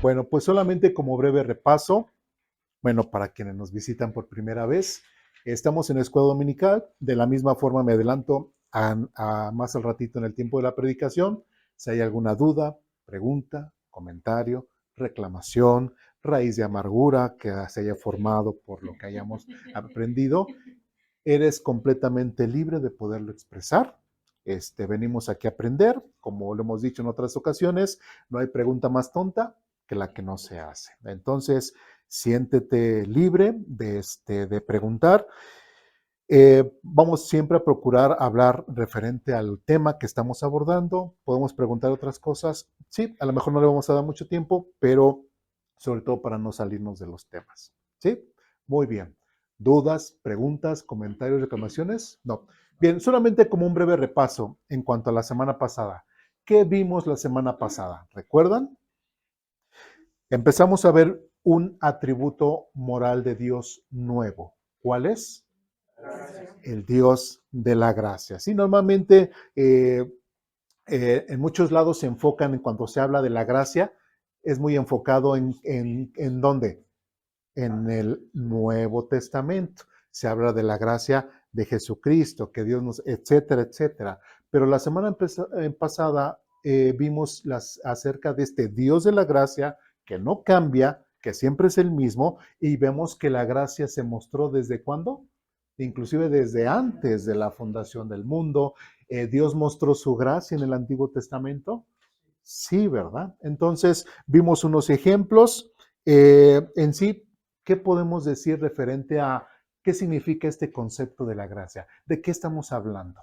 Bueno, pues solamente como breve repaso, bueno, para quienes nos visitan por primera vez, estamos en la escuela dominical. De la misma forma me adelanto a más al ratito en el tiempo de la predicación. Si hay alguna duda, pregunta, comentario, reclamación, raíz de amargura que se haya formado por lo que hayamos aprendido, eres completamente libre de poderlo expresar. Venimos aquí a aprender, como lo hemos dicho en otras ocasiones, no hay pregunta más tonta que la que no se hace. Entonces, siéntete libre de preguntar. Vamos siempre a procurar hablar referente al tema que estamos abordando. Podemos preguntar otras cosas. Sí, a lo mejor no le vamos a dar mucho tiempo, pero sobre todo para no salirnos de los temas. ¿Sí? Muy bien. ¿Dudas, preguntas, comentarios, reclamaciones? No. Bien, solamente como un breve repaso en cuanto a la semana pasada. ¿Qué vimos la semana pasada? ¿Recuerdan? Empezamos a ver un atributo moral de Dios nuevo. ¿Cuál es? El Dios de la gracia. Sí, normalmente en muchos lados se enfocan en cuando se habla de la gracia, es muy enfocado en ¿dónde? En el Nuevo Testamento. Se habla de la gracia de Jesucristo, que Dios nos, etcétera, etcétera. Pero la semana pasada vimos acerca de este Dios de la gracia que no cambia, que siempre es el mismo, y vemos que la gracia se mostró desde cuándo, inclusive desde antes de la fundación del mundo. Dios mostró su gracia en el Antiguo Testamento. Sí, ¿verdad? Entonces vimos unos ejemplos. En sí, ¿qué podemos decir referente a qué significa este concepto de la gracia? ¿De qué estamos hablando?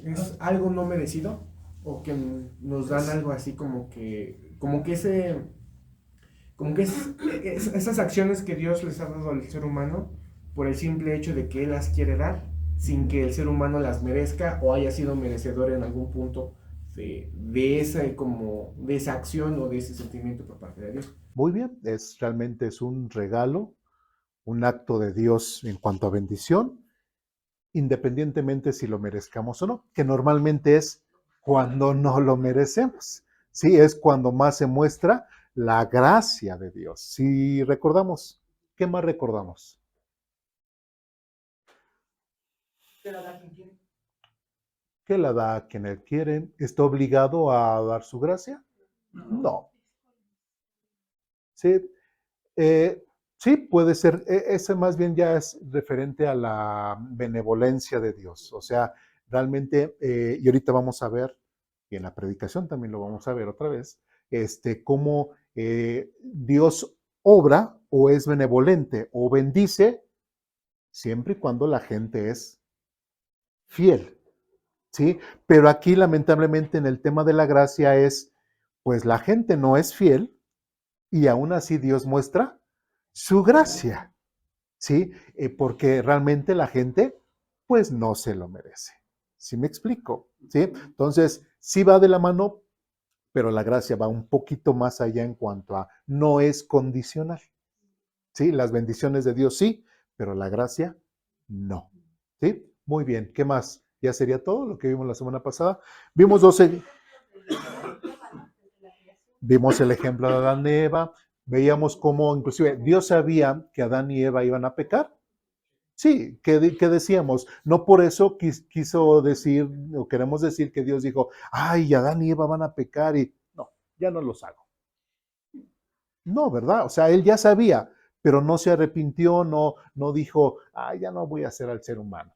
Es algo no merecido o que nos dan algo así esas acciones que Dios les ha dado al ser humano por el simple hecho de que Él las quiere dar sin que el ser humano las merezca o haya sido merecedor en algún punto de esa acción o de ese sentimiento por parte de Dios. Muy bien, realmente es un regalo, un acto de Dios en cuanto a bendición, independientemente si lo merezcamos o no, que normalmente es cuando no lo merecemos. Sí, es cuando más se muestra la gracia de Dios. Si recordamos, ¿qué más recordamos? Que la da a quien él quiere. ¿Está obligado a dar su gracia? No. Sí, sí puede ser. Ese más bien ya es referente a la benevolencia de Dios. O sea, realmente, y ahorita vamos a ver, y en la predicación también lo vamos a ver otra vez, cómo Dios obra o es benevolente o bendice siempre y cuando la gente es fiel. ¿Sí? Pero aquí lamentablemente en el tema de la gracia es, pues la gente no es fiel y aún así Dios muestra su gracia, ¿sí? Porque realmente la gente, pues no se lo merece. ¿Sí me explico? ¿Sí? Entonces, sí va de la mano, pero la gracia va un poquito más allá en cuanto a no es condicional. ¿Sí? Las bendiciones de Dios sí, pero la gracia no. ¿Sí? Muy bien. ¿Qué más? Ya sería todo lo que vimos la semana pasada. Vimos 12. Vimos el ejemplo de Adán y Eva, veíamos cómo inclusive Dios sabía que Adán y Eva iban a pecar. Sí, que decíamos, no por eso quiso decir, o queremos decir que Dios dijo, ay, Adán y Eva van a pecar y no, ya no los hago. No, ¿verdad? O sea, él ya sabía, pero no se arrepintió, no dijo, ay, ya no voy a hacer al ser humano.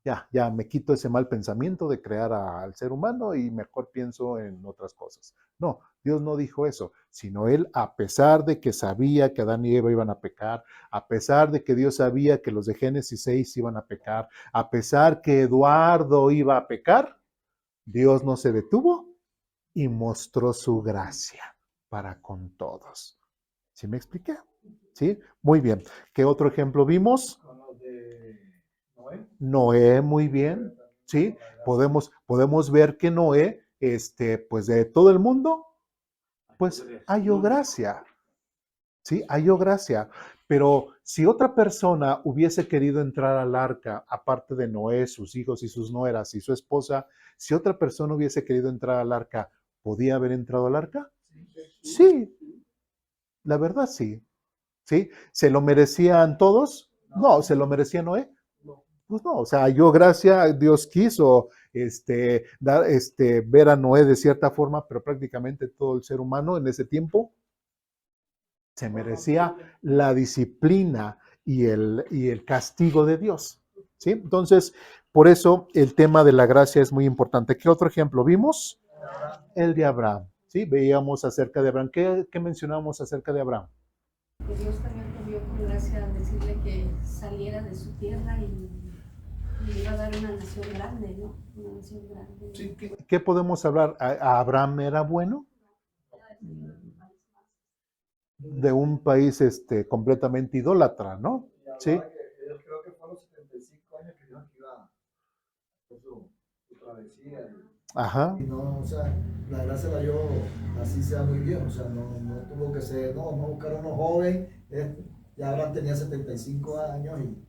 Ya me quito ese mal pensamiento de crear al ser humano y mejor pienso en otras cosas. No, Dios no dijo eso, sino Él, a pesar de que sabía que Adán y Eva iban a pecar, a pesar de que Dios sabía que los de Génesis 6 iban a pecar, a pesar que Eduardo iba a pecar, Dios no se detuvo y mostró su gracia para con todos. ¿Sí me expliqué? ¿Sí? Muy bien. ¿Qué otro ejemplo vimos? Noé, muy bien, ¿sí? Podemos ver que Noé, pues de todo el mundo, pues halló gracia, ¿sí? Halló gracia. Pero si otra persona hubiese querido entrar al arca, aparte de Noé, sus hijos y sus nueras y su esposa, si otra persona hubiese querido entrar al arca, ¿podía haber entrado al arca? Sí, la verdad sí. ¿Sí? ¿Se lo merecían todos? No, ¿se lo merecía Noé? Pues no, o sea, yo gracias, Dios quiso ver a Noé de cierta forma, pero prácticamente todo el ser humano en ese tiempo se merecía la disciplina y el castigo de Dios. ¿Sí? Entonces, por eso el tema de la gracia es muy importante. ¿Qué otro ejemplo vimos? El de Abraham. ¿Sí? Veíamos acerca de Abraham. ¿Qué mencionamos acerca de Abraham? Que Dios también lo vio con gracia al decirle que saliera de su tierra y le iba a dar una nación grande, ¿no? Una nación grande. Sí, ¿qué podemos hablar? ¿A Abraham era bueno? De un país completamente idólatra, ¿no? Sí. Yo creo que fueron 75 años que dijeron que iba a hacer su travesía. Ajá. Y no, o sea, la gracia la dio así sea muy bien, o sea, no tuvo que ser, no, vamos a buscar a uno joven, ya Abraham tenía 75 años y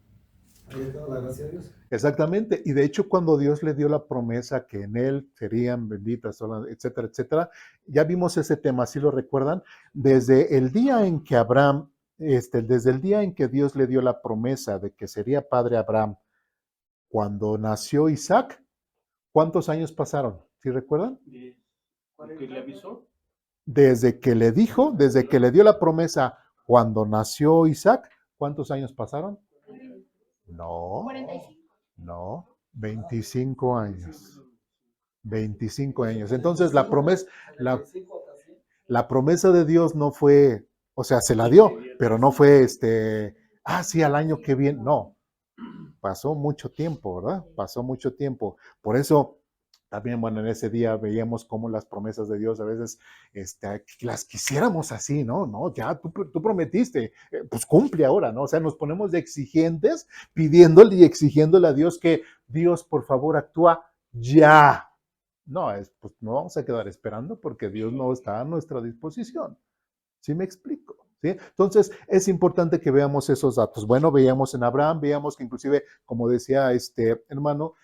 ahí está la gracia de Dios. Exactamente. Y de hecho, cuando Dios le dio la promesa que en él serían benditas, etcétera, etcétera, ya vimos ese tema, ¿sí lo recuerdan? Desde el día en que Abraham, desde el día en que Dios le dio la promesa de que sería padre Abraham, cuando nació Isaac, ¿cuántos años pasaron? ¿Sí recuerdan? ¿Que le avisó? Desde que le dijo, desde que le dio la promesa cuando nació Isaac, ¿cuántos años pasaron? No, 45. no, 25 años. 25 años. Entonces la promesa de Dios no fue, o sea, se la dio, pero no fue sí, al año que viene. No, pasó mucho tiempo, ¿verdad? Pasó mucho tiempo. Por eso también, bueno, en ese día veíamos cómo las promesas de Dios a veces las quisiéramos así, ¿no? No, ya tú prometiste, pues cumple ahora, ¿no? O sea, nos ponemos de exigentes pidiéndole y exigiéndole a Dios que Dios, por favor, actúa ya. No, pues no vamos a quedar esperando porque Dios no está a nuestra disposición. ¿Sí me explico? ¿Sí? Entonces, es importante que veamos esos datos. Bueno, veíamos en Abraham, veíamos que inclusive, como decía este hermano,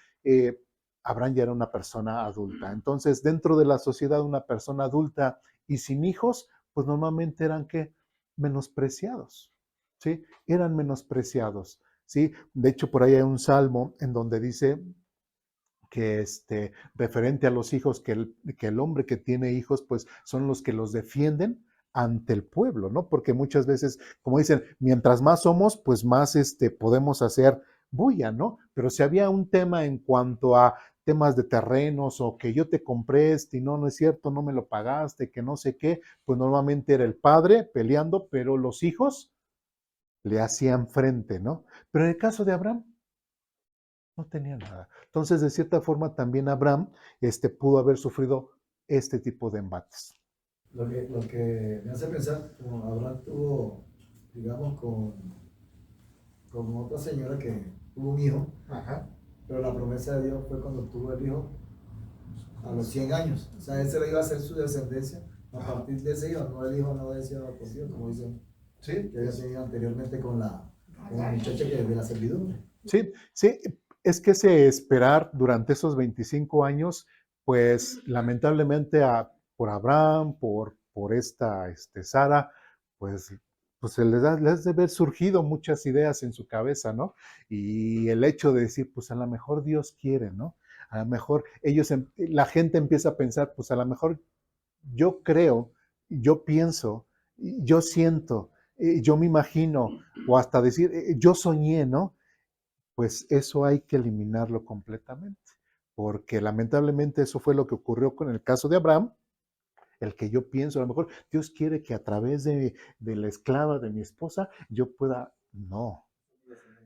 Abraham ya era una persona adulta. Entonces, dentro de la sociedad, una persona adulta y sin hijos, pues normalmente eran que menospreciados, ¿sí? Eran menospreciados, ¿sí? De hecho, por ahí hay un salmo en donde dice que referente a los hijos, que el hombre que tiene hijos, pues son los que los defienden ante el pueblo, ¿no? Porque muchas veces, como dicen, mientras más somos, pues más podemos hacer bulla, ¿no? Pero si había un tema en cuanto a temas de terrenos o que yo te compré y no es cierto, no me lo pagaste, que no sé qué, pues normalmente era el padre peleando, pero los hijos le hacían frente, ¿no? Pero en el caso de Abraham, no tenía nada. Entonces, de cierta forma, también Abraham pudo haber sufrido este tipo de embates. Lo que me hace pensar, como Abraham tuvo, digamos, con otra señora que tuvo un hijo, Ajá. pero la promesa de Dios fue cuando tuvo el hijo a los 100 años. O sea, ese le iba a ser su descendencia a partir de ese hijo, no el hijo no deseado por Dios, como dicen, Sí. que había tenido anteriormente con la muchacha que de la servidumbre. Sí, sí, es que ese esperar durante esos 25 años, pues lamentablemente por Abraham, por esta Sara, pues, pues les debe haber surgido muchas ideas en su cabeza, ¿no? Y el hecho de decir, pues a lo mejor Dios quiere, ¿no? A lo mejor la gente empieza a pensar, pues a lo mejor yo creo, yo pienso, yo siento, yo me imagino, o hasta decir, yo soñé, ¿no? Pues eso hay que eliminarlo completamente, porque lamentablemente eso fue lo que ocurrió con el caso de Abraham, el que yo pienso, a lo mejor Dios quiere que a través de la esclava de mi esposa yo pueda, no.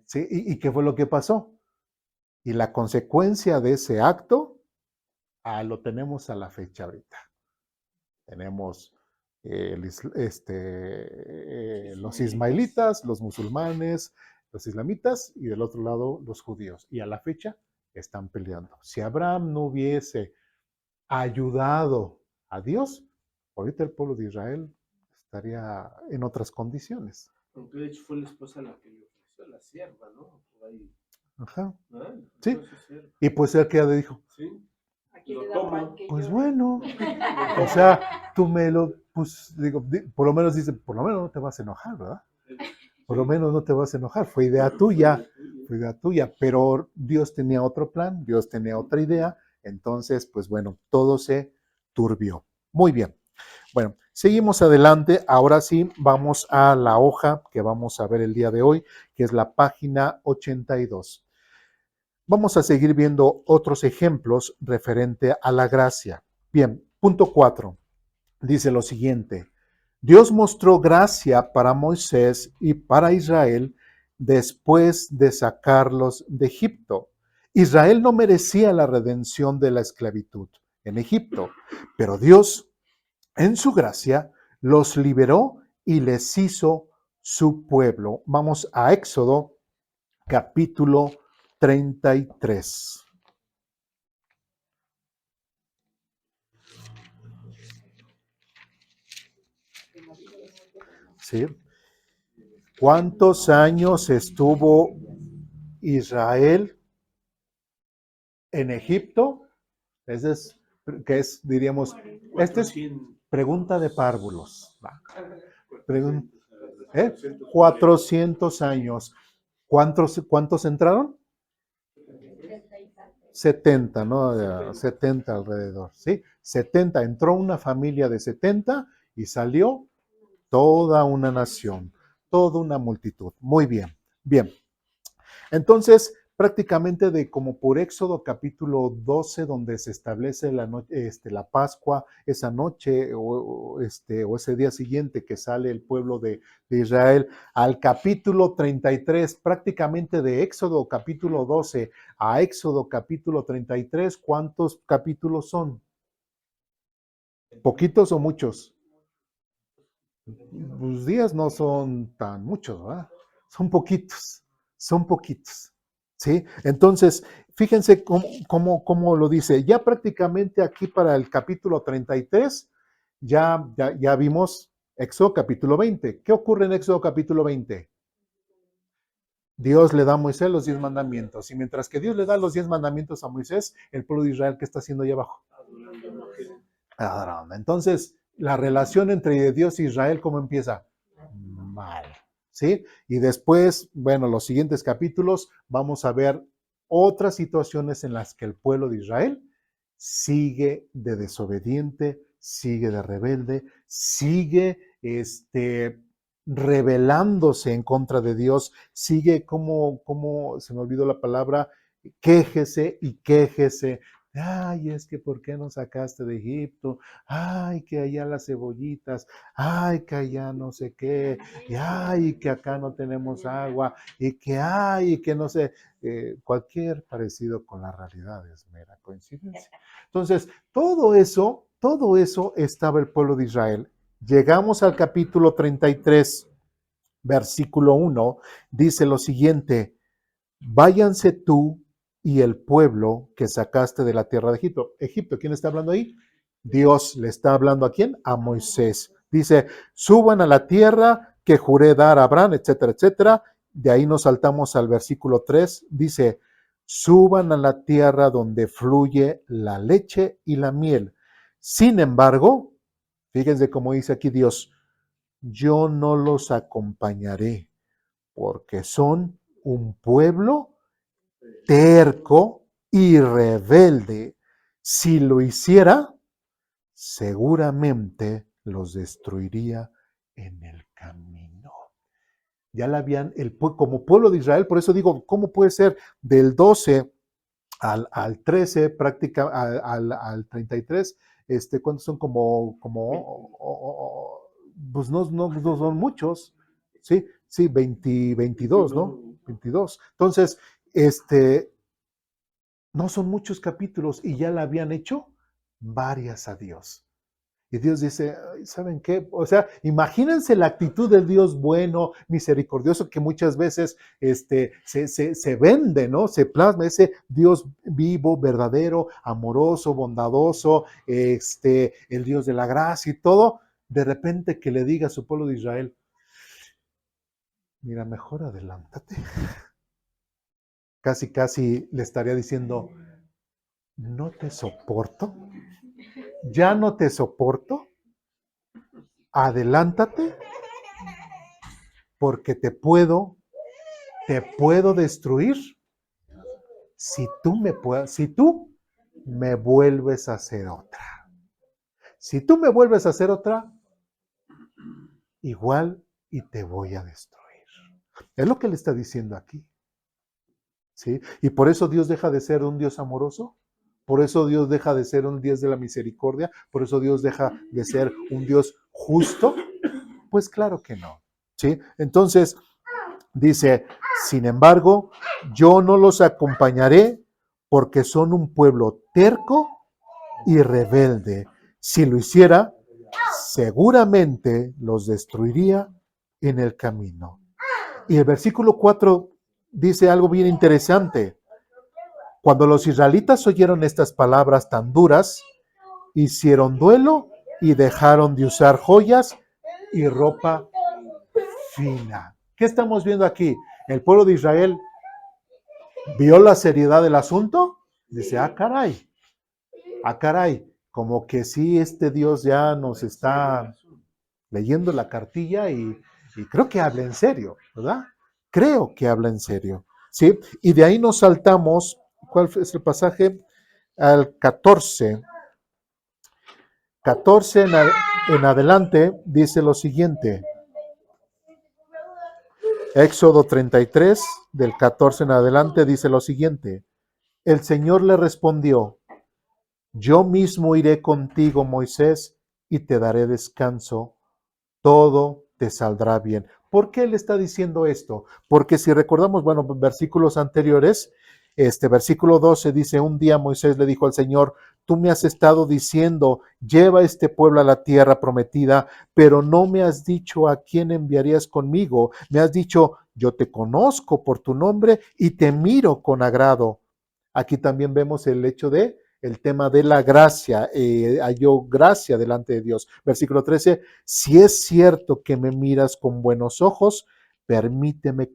¿Sí? ¿Y qué fue lo que pasó? Y la consecuencia de ese acto, lo tenemos a la fecha ahorita. Tenemos los ismaelitas, los musulmanes, los islamitas y del otro lado los judíos. Y a la fecha están peleando. Si Abraham no hubiese ayudado a Dios, ahorita el pueblo de Israel estaría en otras condiciones. Aunque de hecho fue la esposa la que le ofreció la sierva, ¿no? Por ahí. Ajá. ¿Ah? Sí. Y pues él que dijo, Sí. Aquí Lo le da toma. pan que pues llore. bueno, o sea, tú me lo pues digo, por lo menos dice, por lo menos no te vas a enojar, ¿verdad? Por lo menos no te vas a enojar, fue idea tuya, pero Dios tenía otro plan, Dios tenía otra idea, entonces, pues bueno, todo se turbió. Muy bien. Bueno, seguimos adelante. Ahora sí, vamos a la hoja que vamos a ver el día de hoy, que es la página 82. Vamos a seguir viendo otros ejemplos referente a la gracia. Bien, punto 4. Dice lo siguiente. Dios mostró gracia para Moisés y para Israel después de sacarlos de Egipto. Israel no merecía la redención de la esclavitud en Egipto, pero Dios, en su gracia, los liberó y les hizo su pueblo. Vamos a Éxodo capítulo 33. ¿Sí? ¿Cuántos años estuvo Israel en Egipto? Ese es, que es, diríamos, esta es pregunta de párvulos. Pregun 400 años. ¿Cuántos entraron? 70, ¿no? 70 alrededor, ¿sí? 70. Entró una familia de 70 y salió toda una nación, toda una multitud. Muy bien, bien. Entonces, prácticamente de como por Éxodo capítulo 12, donde se establece la Pascua, esa noche o ese día siguiente que sale el pueblo de Israel, al capítulo 33, prácticamente de Éxodo capítulo 12 a Éxodo capítulo 33, ¿cuántos capítulos son? ¿Poquitos o muchos? Los días no son tan muchos, ¿verdad? Son poquitos, son poquitos, ¿sí? Entonces, fíjense cómo lo dice. Ya prácticamente aquí para el capítulo 33, ya vimos Éxodo capítulo 20. ¿Qué ocurre en Éxodo capítulo 20? Dios le da a Moisés los 10 mandamientos. Y mientras que Dios le da los 10 mandamientos a Moisés, el pueblo de Israel, ¿qué está haciendo allá abajo? Adorando. Entonces, la relación entre Dios e Israel, ¿cómo empieza? Mal, ¿sí? Y después, bueno, los siguientes capítulos vamos a ver otras situaciones en las que el pueblo de Israel sigue de desobediente, sigue de rebelde, sigue rebelándose en contra de Dios, sigue como se me olvidó la palabra, quéjese y quéjese. Ay, es que ¿por qué nos sacaste de Egipto? Ay, que allá las cebollitas, ay, que allá no sé qué, y ay, que acá no tenemos agua, y que ay, que no sé, cualquier parecido con la realidad es mera coincidencia. Entonces, todo eso estaba el pueblo de Israel. Llegamos al capítulo 33, versículo 1, dice lo siguiente: váyanse tú y el pueblo que sacaste de la tierra de Egipto. Egipto, ¿quién está hablando ahí? Dios le está hablando ¿a quién? A Moisés. Dice, suban a la tierra que juré dar a Abraham, etcétera, etcétera. De ahí nos saltamos al versículo 3. Dice, suban a la tierra donde fluye la leche y la miel. Sin embargo, fíjense cómo dice aquí Dios, yo no los acompañaré porque son un pueblo terco y rebelde. Si lo hiciera, seguramente los destruiría en el camino. Ya la habían, como pueblo de Israel, por eso digo, ¿cómo puede ser del 12 al 13, al 33? ¿Cuántos son? Pues no son muchos, ¿sí? Sí, 22, ¿no? 22. Entonces, no son muchos capítulos y ya la habían hecho varias a Dios. Y Dios dice, ¿saben qué? O sea, imagínense la actitud del Dios bueno, misericordioso, que muchas veces se vende, ¿no? Se plasma ese Dios vivo, verdadero, amoroso, bondadoso, el Dios de la gracia y todo. De repente que le diga a su pueblo de Israel, mira, mejor adelántate. Casi le estaría diciendo, no te soporto, ya no te soporto, adelántate porque te puedo destruir si tú me vuelves a hacer otra. Si tú me vuelves a hacer otra, igual y te voy a destruir. Es lo que le está diciendo aquí. ¿Sí? Y por eso Dios deja de ser un Dios amoroso. Por eso Dios deja de ser un Dios de la misericordia. Por eso Dios deja de ser un Dios justo. Pues claro que no. ¿Sí? Entonces, dice, sin embargo, yo no los acompañaré porque son un pueblo terco y rebelde. Si lo hiciera, seguramente los destruiría en el camino. Y el versículo 4 dice algo bien interesante. Cuando los israelitas oyeron estas palabras tan duras, hicieron duelo y dejaron de usar joyas y ropa fina. ¿Qué estamos viendo aquí? El pueblo de Israel vio la seriedad del asunto. Dice, caray, como que sí, este Dios ya nos está leyendo la cartilla y creo que habla en serio, ¿verdad? Creo que habla en serio, ¿sí? Y de ahí nos saltamos, ¿cuál es el pasaje? Al 14. 14 en adelante dice lo siguiente. Éxodo 33, del 14 en adelante, dice lo siguiente. El Señor le respondió, yo mismo iré contigo, Moisés, y te daré descanso. Todo te saldrá bien. ¿Por qué le está diciendo esto? Porque si recordamos, bueno, versículos anteriores, versículo 12 dice, un día Moisés le dijo al Señor, tú me has estado diciendo, lleva este pueblo a la tierra prometida, pero no me has dicho a quién enviarías conmigo. Me has dicho, yo te conozco por tu nombre y te miro con agrado. Aquí también vemos el hecho de el tema de la gracia, halló gracia delante de Dios. Versículo 13, si es cierto que me miras con buenos ojos, permíteme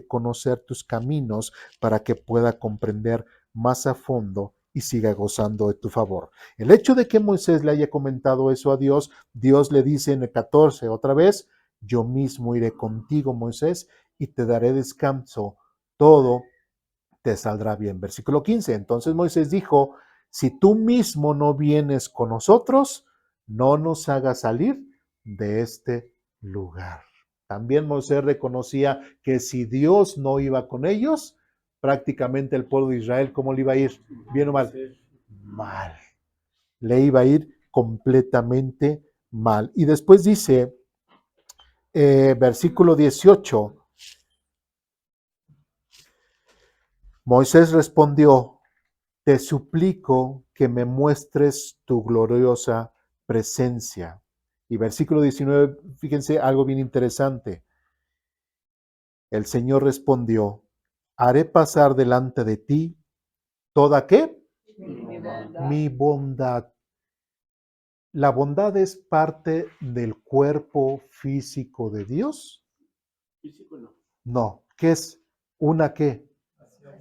conocer tus caminos para que pueda comprender más a fondo y siga gozando de tu favor. El hecho de que Moisés le haya comentado eso a Dios, Dios le dice en el 14 otra vez, yo mismo iré contigo, Moisés, y te daré descanso. Todo te saldrá bien. Versículo 15. Entonces Moisés dijo, si tú mismo no vienes con nosotros, no nos hagas salir de este lugar. También Moisés reconocía que si Dios no iba con ellos, prácticamente el pueblo de Israel, ¿cómo le iba a ir? ¿Bien o mal? Mal. Le iba a ir completamente mal. Y después dice, versículo 18, Moisés respondió, te suplico que me muestres tu gloriosa presencia. Y versículo 19, fíjense algo bien interesante. El Señor respondió, haré pasar delante de ti toda ¿qué? Mi bondad. ¿La bondad es parte del cuerpo físico de Dios? Físico no. No. ¿Qué es? ¿Una qué?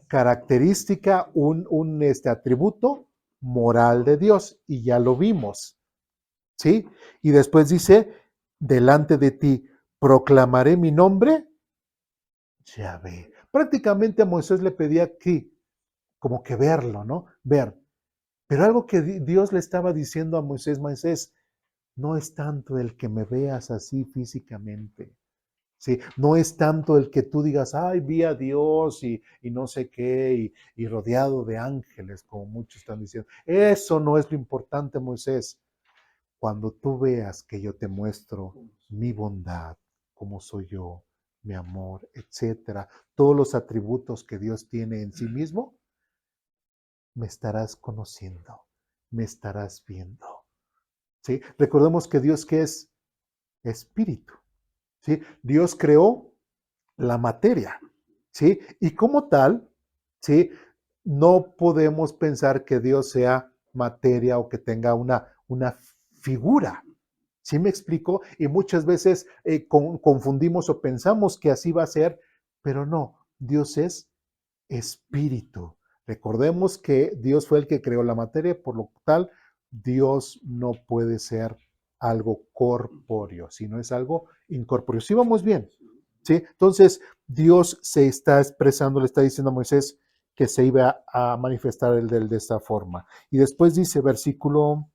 Característica, un atributo moral de Dios, y ya lo vimos, ¿sí? Y después dice, delante de ti proclamaré mi nombre, Yahvé. Prácticamente a Moisés le pedía aquí, como que verlo, ¿no? Ver. Pero algo que Dios le estaba diciendo a Moisés, Moisés, no es tanto el que me veas así físicamente. Sí, no es tanto el que tú digas, ay, vi a Dios y no sé qué, y rodeado de ángeles, como muchos están diciendo. Eso no es lo importante, Moisés. Cuando tú veas que yo te muestro mi bondad, como soy yo, mi amor, etcétera, todos los atributos que Dios tiene en sí mismo, me estarás conociendo, me estarás viendo. ¿Sí? Recordemos que Dios, ¿qué es? Espíritu. ¿Sí? Dios creó la materia, ¿sí? Y como tal, ¿sí? No podemos pensar que Dios sea materia o que tenga una figura. ¿Sí me explico? Y muchas veces confundimos o pensamos que así va a ser, pero no, Dios es espíritu. Recordemos que Dios fue el que creó la materia, por lo tal, Dios no puede ser algo corpóreo, sino es algo incorpóreo. ¿Sí vamos bien? ¿Sí? Entonces, Dios se está expresando, le está diciendo a Moisés que se iba a manifestar de esta forma. Y después dice, versículo,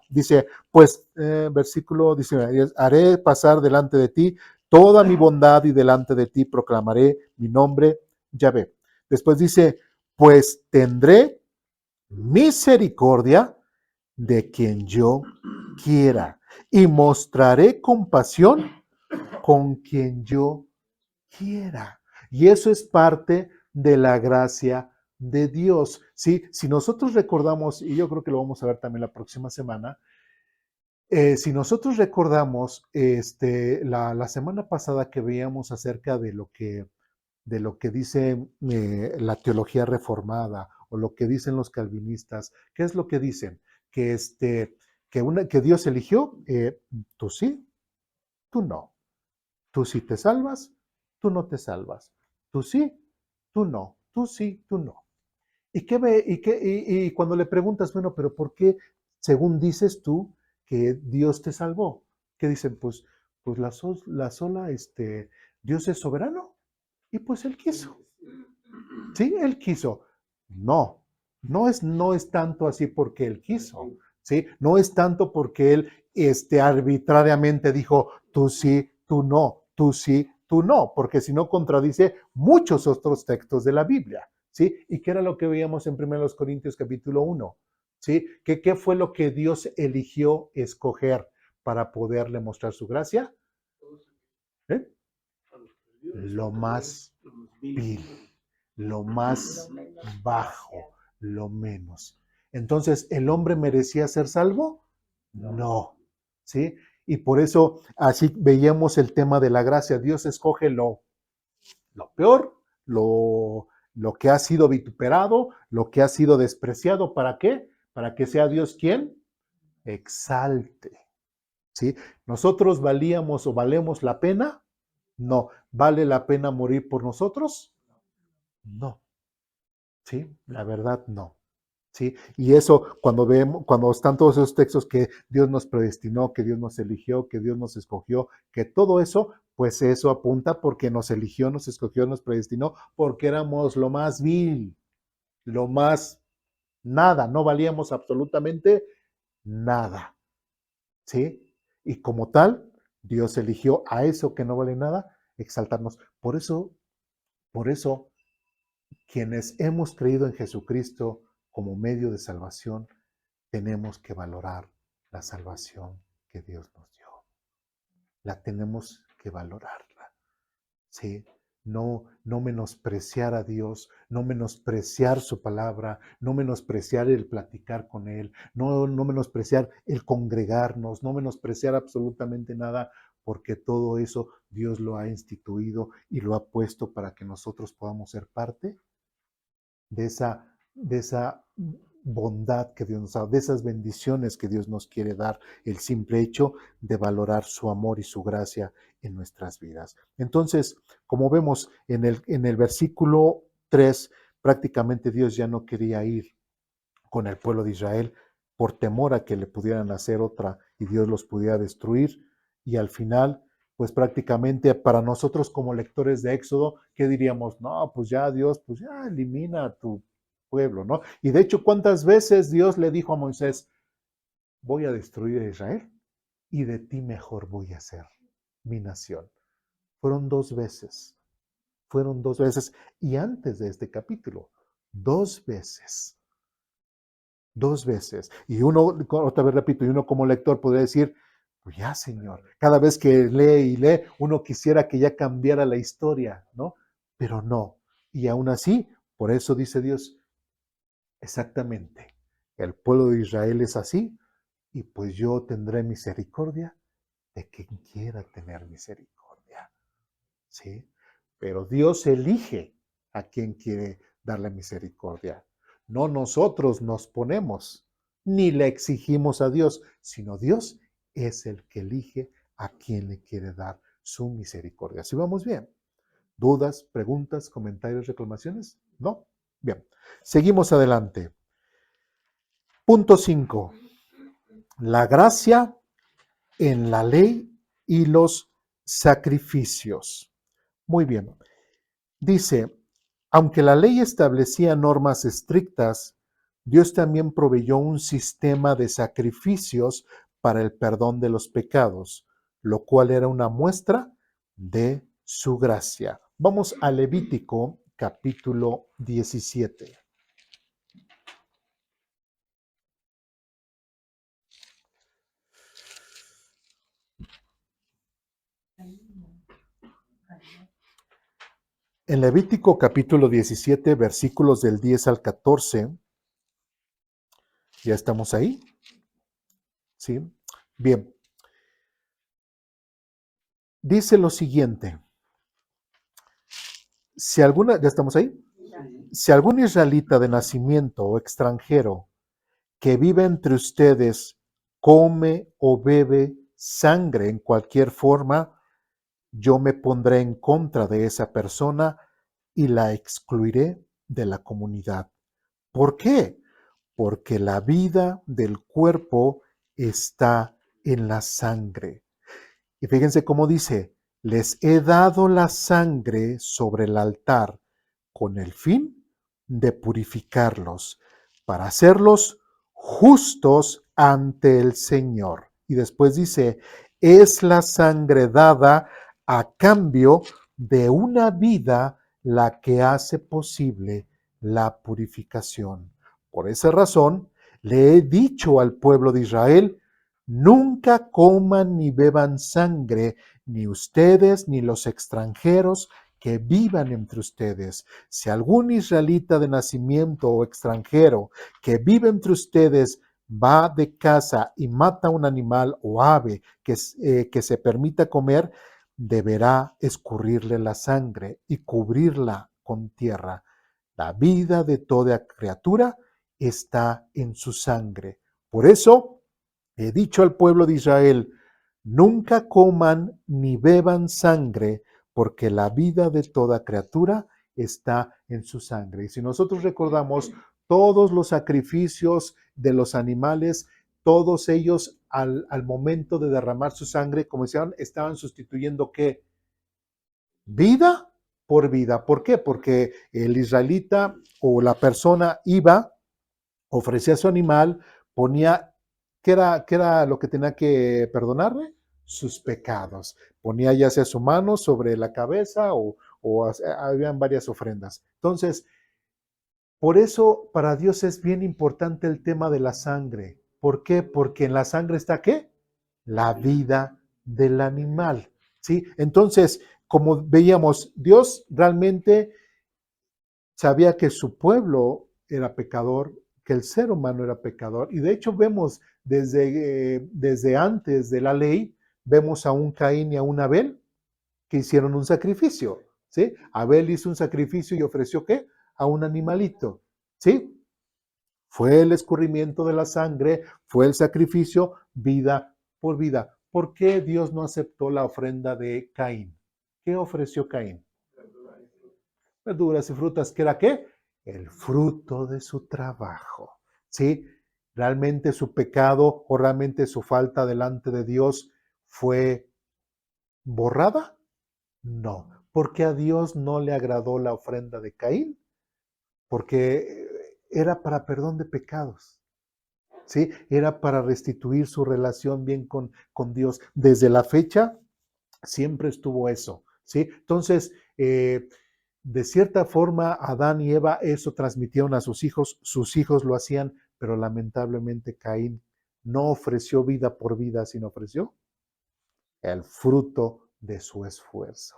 dice, pues, versículo 19, haré pasar delante de ti toda mi bondad y delante de ti proclamaré mi nombre, Yahvé. Después dice, pues tendré misericordia de quien yo quiera y mostraré compasión con quien yo quiera. Y eso es parte de la gracia de Dios. ¿Sí? Si nosotros recordamos, y yo creo que lo vamos a ver también la próxima semana, si nosotros recordamos la semana pasada que veíamos acerca de lo que dice la teología reformada o lo que dicen los calvinistas, ¿qué es lo que dicen? Que Dios eligió, tú sí, tú no. Tú sí te salvas, tú no te salvas. Tú sí, tú no. Tú sí, tú no. Y cuando le preguntas, bueno, pero ¿por qué, según dices tú, que Dios te salvó? ¿Qué dicen? Pues la sola, Dios es soberano y pues Él quiso. Sí, Él quiso. No, no es tanto así porque Él quiso. ¿Sí? No es tanto porque Él arbitrariamente dijo, tú sí, tú no, tú sí, tú no, porque si no contradice muchos otros textos de la Biblia. ¿Sí? ¿Y qué era lo que veíamos en 1 Corintios capítulo 1? ¿Sí? ¿Qué fue lo que Dios eligió escoger para poderle mostrar su gracia? ¿Eh? Lo más vil, lo más bajo, lo menos. Entonces, ¿el hombre merecía ser salvo? No. ¿Sí? Y por eso así veíamos el tema de la gracia. Dios escoge lo peor, lo que ha sido vituperado, lo que ha sido despreciado. ¿Para qué? Para que sea Dios quien exalte. ¿Sí? ¿Nosotros valíamos o valemos la pena? No. ¿Vale la pena morir por nosotros? No. ¿Sí? La verdad, no. ¿Sí? Y eso, cuando están todos esos textos que Dios nos predestinó, que Dios nos eligió, que Dios nos escogió, que todo eso, pues eso apunta porque nos eligió, nos escogió, nos predestinó, porque éramos lo más vil, lo más nada, no valíamos absolutamente nada. ¿Sí? Y como tal, Dios eligió a eso que no vale nada, exaltarnos. Por eso, quienes hemos creído en Jesucristo como medio de salvación, tenemos que valorar la salvación que Dios nos dio. La tenemos que valorarla. ¿Sí? No menospreciar a Dios, no menospreciar su palabra, no menospreciar el platicar con Él, no menospreciar el congregarnos, no menospreciar absolutamente nada, porque todo eso Dios lo ha instituido y lo ha puesto para que nosotros podamos ser parte de esa bondad que Dios nos da, de esas bendiciones que Dios nos quiere dar, el simple hecho de valorar su amor y su gracia en nuestras vidas. Entonces, como vemos en el versículo 3, prácticamente Dios ya no quería ir con el pueblo de Israel por temor a que le pudieran hacer otra y Dios los pudiera destruir. Y al final, pues prácticamente para nosotros como lectores de Éxodo, ¿qué diríamos? No, pues ya Dios, pues ya elimina a tu pueblo, ¿no? Y de hecho, ¿cuántas veces Dios le dijo a Moisés, voy a destruir a Israel y de ti mejor voy a hacer mi nación? Fueron 2 veces, y antes de este capítulo, 2 veces. 2 veces. Y uno, otra vez repito, y uno como lector podría decir, pues ya, Señor, cada vez que lee y lee, uno quisiera que ya cambiara la historia, ¿no? Pero no. Y aún así, por eso dice Dios, exactamente, el pueblo de Israel es así, y pues yo tendré misericordia de quien quiera tener misericordia, ¿sí? Pero Dios elige a quien quiere darle misericordia. No nosotros nos ponemos, ni le exigimos a Dios, sino Dios es el que elige a quien le quiere dar su misericordia. ¿Sí vamos bien? ¿Dudas, preguntas, comentarios, reclamaciones? ¿No? Bien. Seguimos adelante. Punto 5. La gracia en la ley y los sacrificios. Muy bien. Dice, aunque la ley establecía normas estrictas, Dios también proveyó un sistema de sacrificios para el perdón de los pecados, lo cual era una muestra de su gracia. Vamos a Levítico capítulo 17. En Levítico capítulo 17, versículos del 10 al 14, ¿ya estamos ahí? ¿Sí? Bien. Dice lo siguiente. ¿Ya estamos ahí? Si algún israelita de nacimiento o extranjero que vive entre ustedes come o bebe sangre en cualquier forma, yo me pondré en contra de esa persona y la excluiré de la comunidad. ¿Por qué? Porque la vida del cuerpo está en la sangre. Y fíjense cómo dice, les he dado la sangre sobre el altar con el fin de purificarlos, para hacerlos justos ante el Señor. Y después dice, es la sangre dada a cambio de una vida la que hace posible la purificación. Por esa razón, le he dicho al pueblo de Israel, nunca coman ni beban sangre, ni ustedes ni los extranjeros que vivan entre ustedes. Si algún israelita de nacimiento o extranjero que vive entre ustedes va de casa y mata un animal o ave que se permita comer, deberá escurrirle la sangre y cubrirla con tierra. La vida de toda criatura está en su sangre. Por eso he dicho al pueblo de Israel, nunca coman ni beban sangre, porque la vida de toda criatura está en su sangre. Y si nosotros recordamos todos los sacrificios de los animales, todos ellos al momento de derramar su sangre, como decían, estaban sustituyendo ¿qué? Vida por vida. ¿Por qué? Porque el israelita o la persona iba, ofrecía su animal, ponía, ¿qué era lo que tenía que perdonarle? Sus pecados. Ponía ya sea su mano sobre la cabeza o habían varias ofrendas. Entonces, por eso para Dios es bien importante el tema de la sangre. ¿Por qué? Porque en la sangre está ¿qué? La vida del animal. ¿Sí? Entonces, como veíamos, Dios realmente sabía que su pueblo era pecador, que el ser humano era pecador. Y de hecho vemos desde antes de la ley, vemos a un Caín y a un Abel que hicieron un sacrificio. ¿Sí? Abel hizo un sacrificio y ofreció ¿qué? A un animalito. ¿Sí? Fue el escurrimiento de la sangre, fue el sacrificio, vida por vida. ¿Por qué Dios no aceptó la ofrenda de Caín? ¿Qué ofreció Caín? Verduras y frutas, ¿qué era qué? El fruto de su trabajo. ¿Sí? ¿Realmente su pecado o realmente su falta delante de Dios fue borrada? No. ¿Por qué a Dios no le agradó la ofrenda de Caín? Porque era para perdón de pecados. ¿Sí? Era para restituir su relación bien con Dios. Desde la fecha siempre estuvo eso. ¿Sí? Entonces, de cierta forma, Adán y Eva eso transmitieron a sus hijos lo hacían, pero lamentablemente Caín no ofreció vida por vida, sino ofreció el fruto de su esfuerzo.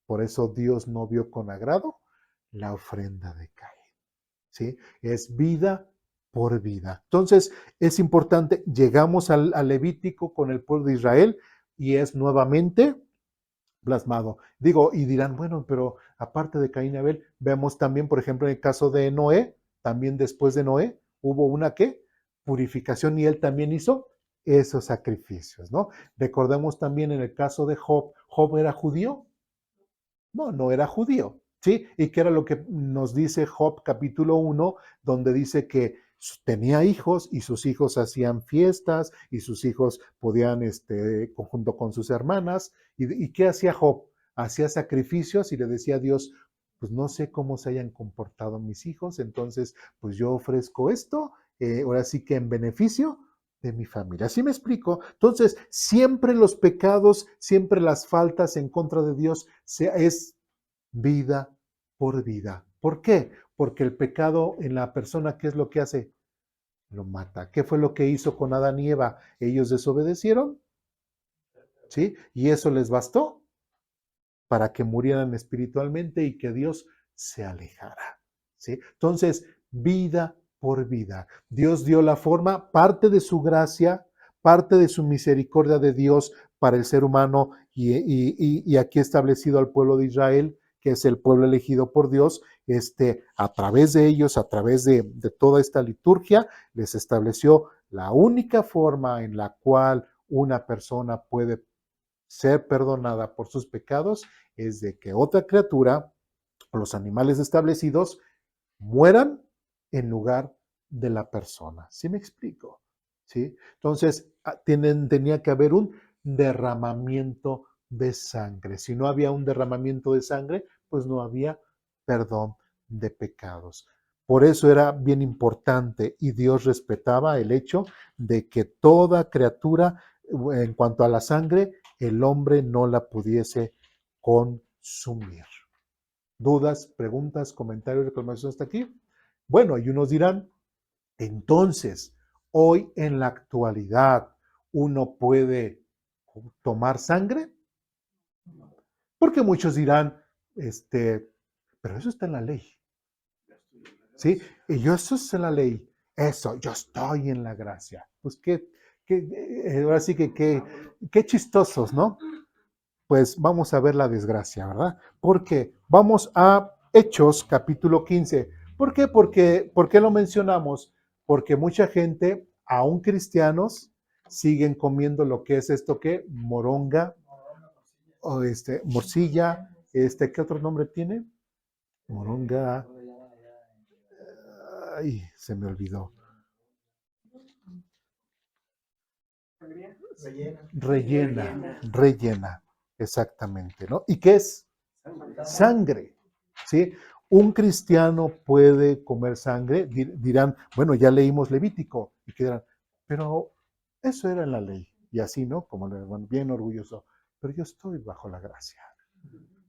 Por eso Dios no vio con agrado la ofrenda de Caín. ¿Sí? Es vida por vida. Entonces, es importante, llegamos al Levítico con el pueblo de Israel y es nuevamente plasmado. Digo, y dirán, bueno, pero aparte de Caín y Abel, vemos también, por ejemplo, en el caso de Noé, también después de Noé, hubo una ¿qué? Purificación y él también hizo esos sacrificios, ¿no? Recordemos también en el caso de Job, ¿Job era judío? No, no era judío, ¿sí? Y que era lo que nos dice Job capítulo 1, donde dice que tenía hijos y sus hijos hacían fiestas y sus hijos podían, junto con sus hermanas. ¿Y qué hacía Job? Hacía sacrificios y le decía a Dios, pues no sé cómo se hayan comportado mis hijos, entonces pues yo ofrezco esto, ahora sí que en beneficio de mi familia. ¿Sí me explico? Entonces, siempre los pecados, siempre las faltas en contra de Dios es vida por vida. ¿Por qué? Porque el pecado en la persona, ¿qué es lo que hace? Lo mata. ¿Qué fue lo que hizo con Adán y Eva? Ellos desobedecieron, ¿sí? Y eso les bastó para que murieran espiritualmente y que Dios se alejara, ¿sí? Entonces, vida por vida. Dios dio la forma, parte de su gracia, parte de su misericordia de Dios para el ser humano y aquí establecido al pueblo de Israel, que es el pueblo elegido por Dios, a través de ellos, a través de toda esta liturgia, les estableció la única forma en la cual una persona puede ser perdonada por sus pecados, es de que otra criatura o los animales establecidos mueran en lugar de la persona. ¿Sí me explico? ¿Sí? Entonces, tenía que haber un derramamiento de sangre. Si no había un derramamiento de sangre, pues no había perdón de pecados. Por eso era bien importante y Dios respetaba el hecho de que toda criatura, en cuanto a la sangre, el hombre no la pudiese consumir. ¿Dudas, preguntas, comentarios, reclamaciones hasta aquí? Bueno, y unos dirán, entonces, hoy en la actualidad, ¿uno puede tomar sangre? Porque muchos dirán, pero eso está en la ley. ¿Sí? Y yo, eso es en la ley. Eso, yo estoy en la gracia. Pues ahora sí que qué chistosos, ¿no? Pues vamos a ver la desgracia, ¿verdad? Porque vamos a Hechos capítulo 15. ¿Por qué? ¿Por qué lo mencionamos? Porque mucha gente, aún cristianos, siguen comiendo lo que es esto que moronga, o morcilla, ¿qué otro nombre tiene? Moronga, ay, se me olvidó. Rellena, exactamente, ¿no? ¿Y qué es? Sangre, ¿sí? Un cristiano puede comer sangre, dirán, bueno, ya leímos Levítico, y que dirán, pero eso era en la ley, y así, ¿no? Como le van bien orgulloso, pero yo estoy bajo la gracia.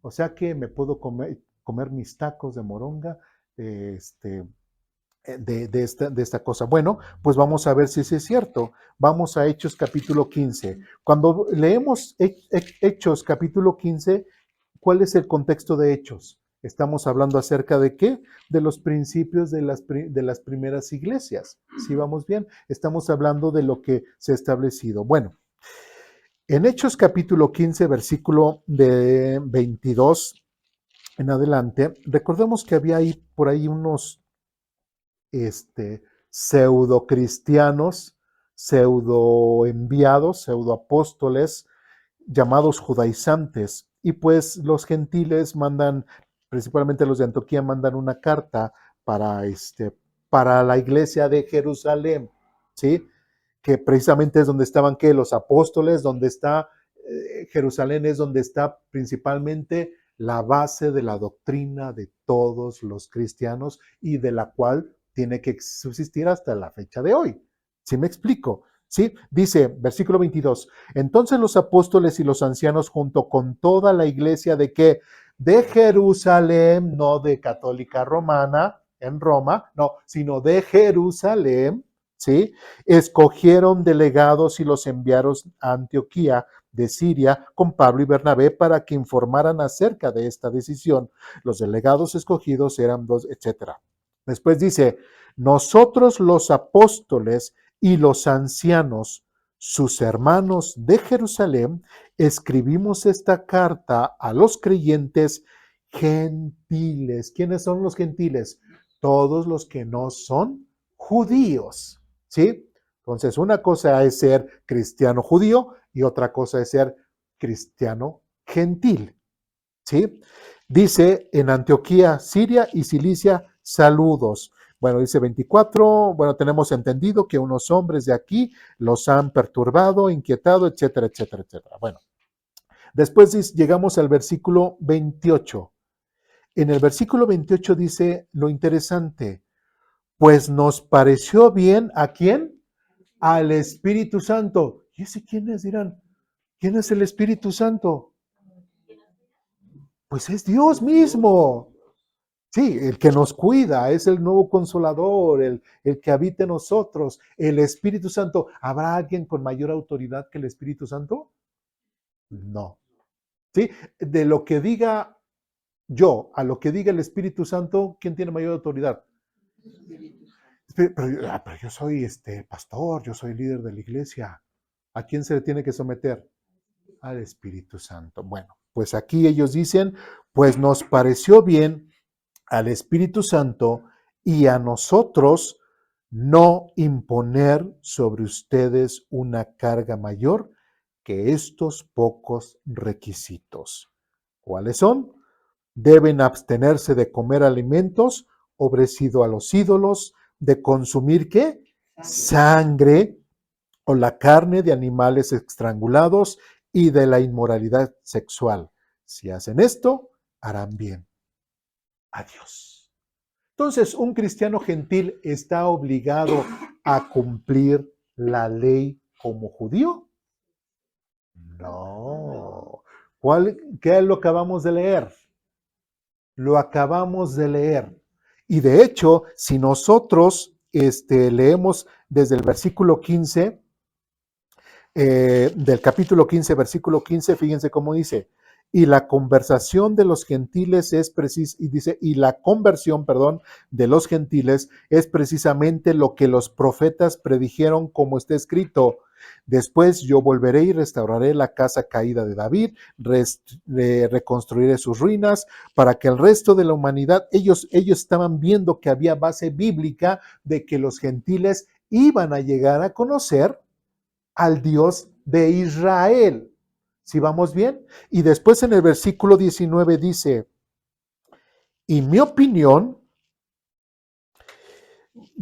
O sea que me puedo comer mis tacos de moronga, de esta cosa. Bueno, pues vamos a ver si es cierto. Vamos a Hechos capítulo 15. Cuando leemos Hechos capítulo 15, ¿cuál es el contexto de Hechos? Estamos hablando acerca de qué? De los principios de las primeras iglesias. ¿Sí vamos bien? Estamos hablando de lo que se ha establecido. Bueno, en Hechos capítulo 15, versículo de 22 en adelante, recordemos que había ahí por ahí unos pseudo cristianos, pseudo enviados, pseudo apóstoles, llamados judaizantes. Y pues los gentiles mandan, principalmente los de Antioquía, mandan una carta para la iglesia de Jerusalén, ¿sí? Que precisamente es donde estaban los apóstoles, donde está Jerusalén, es donde está principalmente la base de la doctrina de todos los cristianos y de la cual tiene que subsistir hasta la fecha de hoy. ¿Sí me explico? ¿Sí? Dice, versículo 22, entonces los apóstoles y los ancianos junto con toda la iglesia de ¿qué? De Jerusalén, no de católica romana, en Roma, no, sino de Jerusalén, ¿sí? Escogieron delegados y los enviaron a Antioquía de Siria con Pablo y Bernabé para que informaran acerca de esta decisión. Los delegados escogidos eran dos, etc. Después dice, nosotros los apóstoles y los ancianos, sus hermanos de Jerusalén, escribimos esta carta a los creyentes gentiles. ¿Quiénes son los gentiles? Todos los que no son judíos, ¿sí? Entonces, una cosa es ser cristiano judío y otra cosa es ser cristiano gentil, ¿sí? Dice en Antioquía, Siria y Cilicia, saludos. Bueno, dice 24, bueno, tenemos entendido que unos hombres de aquí los han perturbado, inquietado, etcétera, etcétera, etcétera. Bueno, después llegamos al versículo 28. En el versículo 28 dice lo interesante, pues nos pareció bien, ¿a quién? Al Espíritu Santo. ¿Y ese quién es? Dirán, ¿quién es el Espíritu Santo? Pues es Dios mismo. Sí, el que nos cuida, es el nuevo consolador, el que habita en nosotros, el Espíritu Santo. ¿Habrá alguien con mayor autoridad que el Espíritu Santo? No. ¿Sí? De lo que diga yo a lo que diga el Espíritu Santo, ¿quién tiene mayor autoridad? Pero yo soy pastor, yo soy líder de la iglesia. ¿A quién se le tiene que someter? Al Espíritu Santo. Bueno, pues aquí ellos dicen, pues nos pareció bien al Espíritu Santo y a nosotros no imponer sobre ustedes una carga mayor que estos pocos requisitos. ¿Cuáles son? Deben abstenerse de comer alimentos ofrecidos a los ídolos, de consumir ¿qué? Sangre o la carne de animales estrangulados y de la inmoralidad sexual. Si hacen esto, harán bien a Dios. Entonces, ¿un cristiano gentil está obligado a cumplir la ley como judío? No. ¿Qué es lo que acabamos de leer? Lo acabamos de leer. Y de hecho, si nosotros leemos desde el versículo 15, del capítulo 15, versículo 15, fíjense cómo dice, y la conversación de los gentiles es precisa, y dice, y la conversión, perdón, de los gentiles es precisamente lo que los profetas predijeron, como está escrito. Después yo volveré y restauraré la casa caída de David, reconstruiré sus ruinas, para que el resto de la humanidad, ellos estaban viendo que había base bíblica de que los gentiles iban a llegar a conocer al Dios de Israel. ¿Sí vamos bien? Y después en el versículo 19 dice, y mi opinión,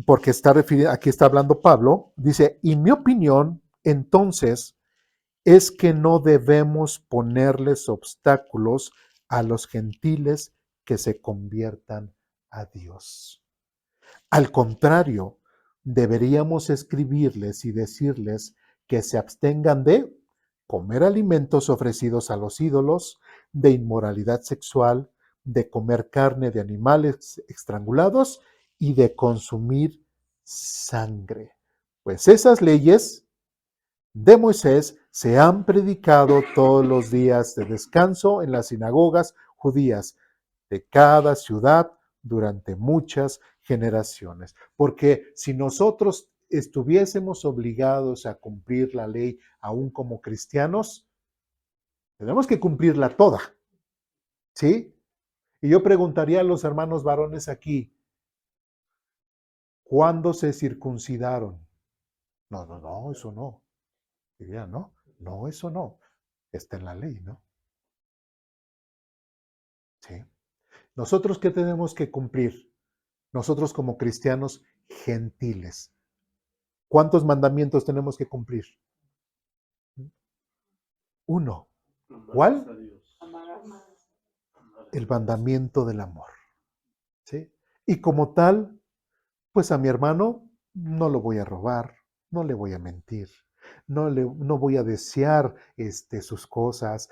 porque aquí está hablando Pablo, dice, y mi opinión entonces es que no debemos ponerles obstáculos a los gentiles que se conviertan a Dios. Al contrario, deberíamos escribirles y decirles que se abstengan de comer alimentos ofrecidos a los ídolos, de inmoralidad sexual, de comer carne de animales estrangulados y de consumir sangre. Pues esas leyes de Moisés se han predicado todos los días de descanso en las sinagogas judías de cada ciudad durante muchas generaciones. Porque si nosotros estuviésemos obligados a cumplir la ley aún como cristianos, tenemos que cumplirla toda, ¿sí? Y yo preguntaría a los hermanos varones aquí, ¿cuándo se circuncidaron? No, eso no. Diría, no, eso no. Está en la ley, ¿no? Sí. ¿Nosotros qué tenemos que cumplir? Nosotros como cristianos gentiles. ¿Cuántos mandamientos tenemos que cumplir? Uno. ¿Cuál? El mandamiento del amor. ¿Sí? Y como tal, pues a mi hermano no lo voy a robar, no le voy a mentir, no voy a desear sus cosas,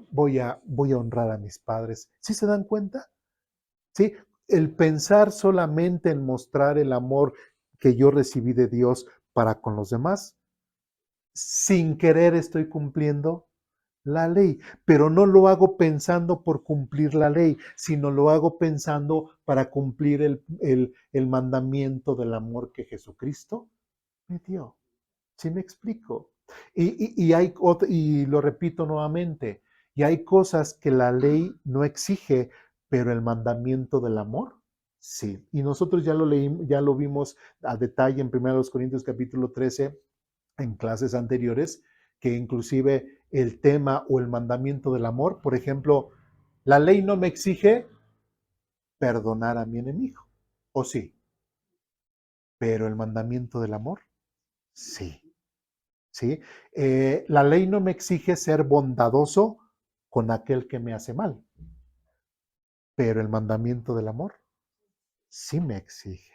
voy a honrar a mis padres. ¿Sí se dan cuenta? ¿Sí? El pensar solamente en mostrar el amor que yo recibí de Dios para con los demás, sin querer estoy cumpliendo la ley, pero no lo hago pensando por cumplir la ley, sino lo hago pensando para cumplir el mandamiento del amor que Jesucristo me dio. ¿Sí me explico? Y lo repito nuevamente, y hay cosas que la ley no exige, pero el mandamiento del amor, sí. Y nosotros ya lo leímos, ya lo vimos a detalle en 1 Corintios capítulo 13, en clases anteriores, que inclusive el tema o el mandamiento del amor, por ejemplo, la ley no me exige, perdonar a mi enemigo. ¿O sí? Pero el mandamiento del amor, sí. ¿Sí? La ley no me exige ser bondadoso con aquel que me hace mal, pero el mandamiento del amor sí me exige.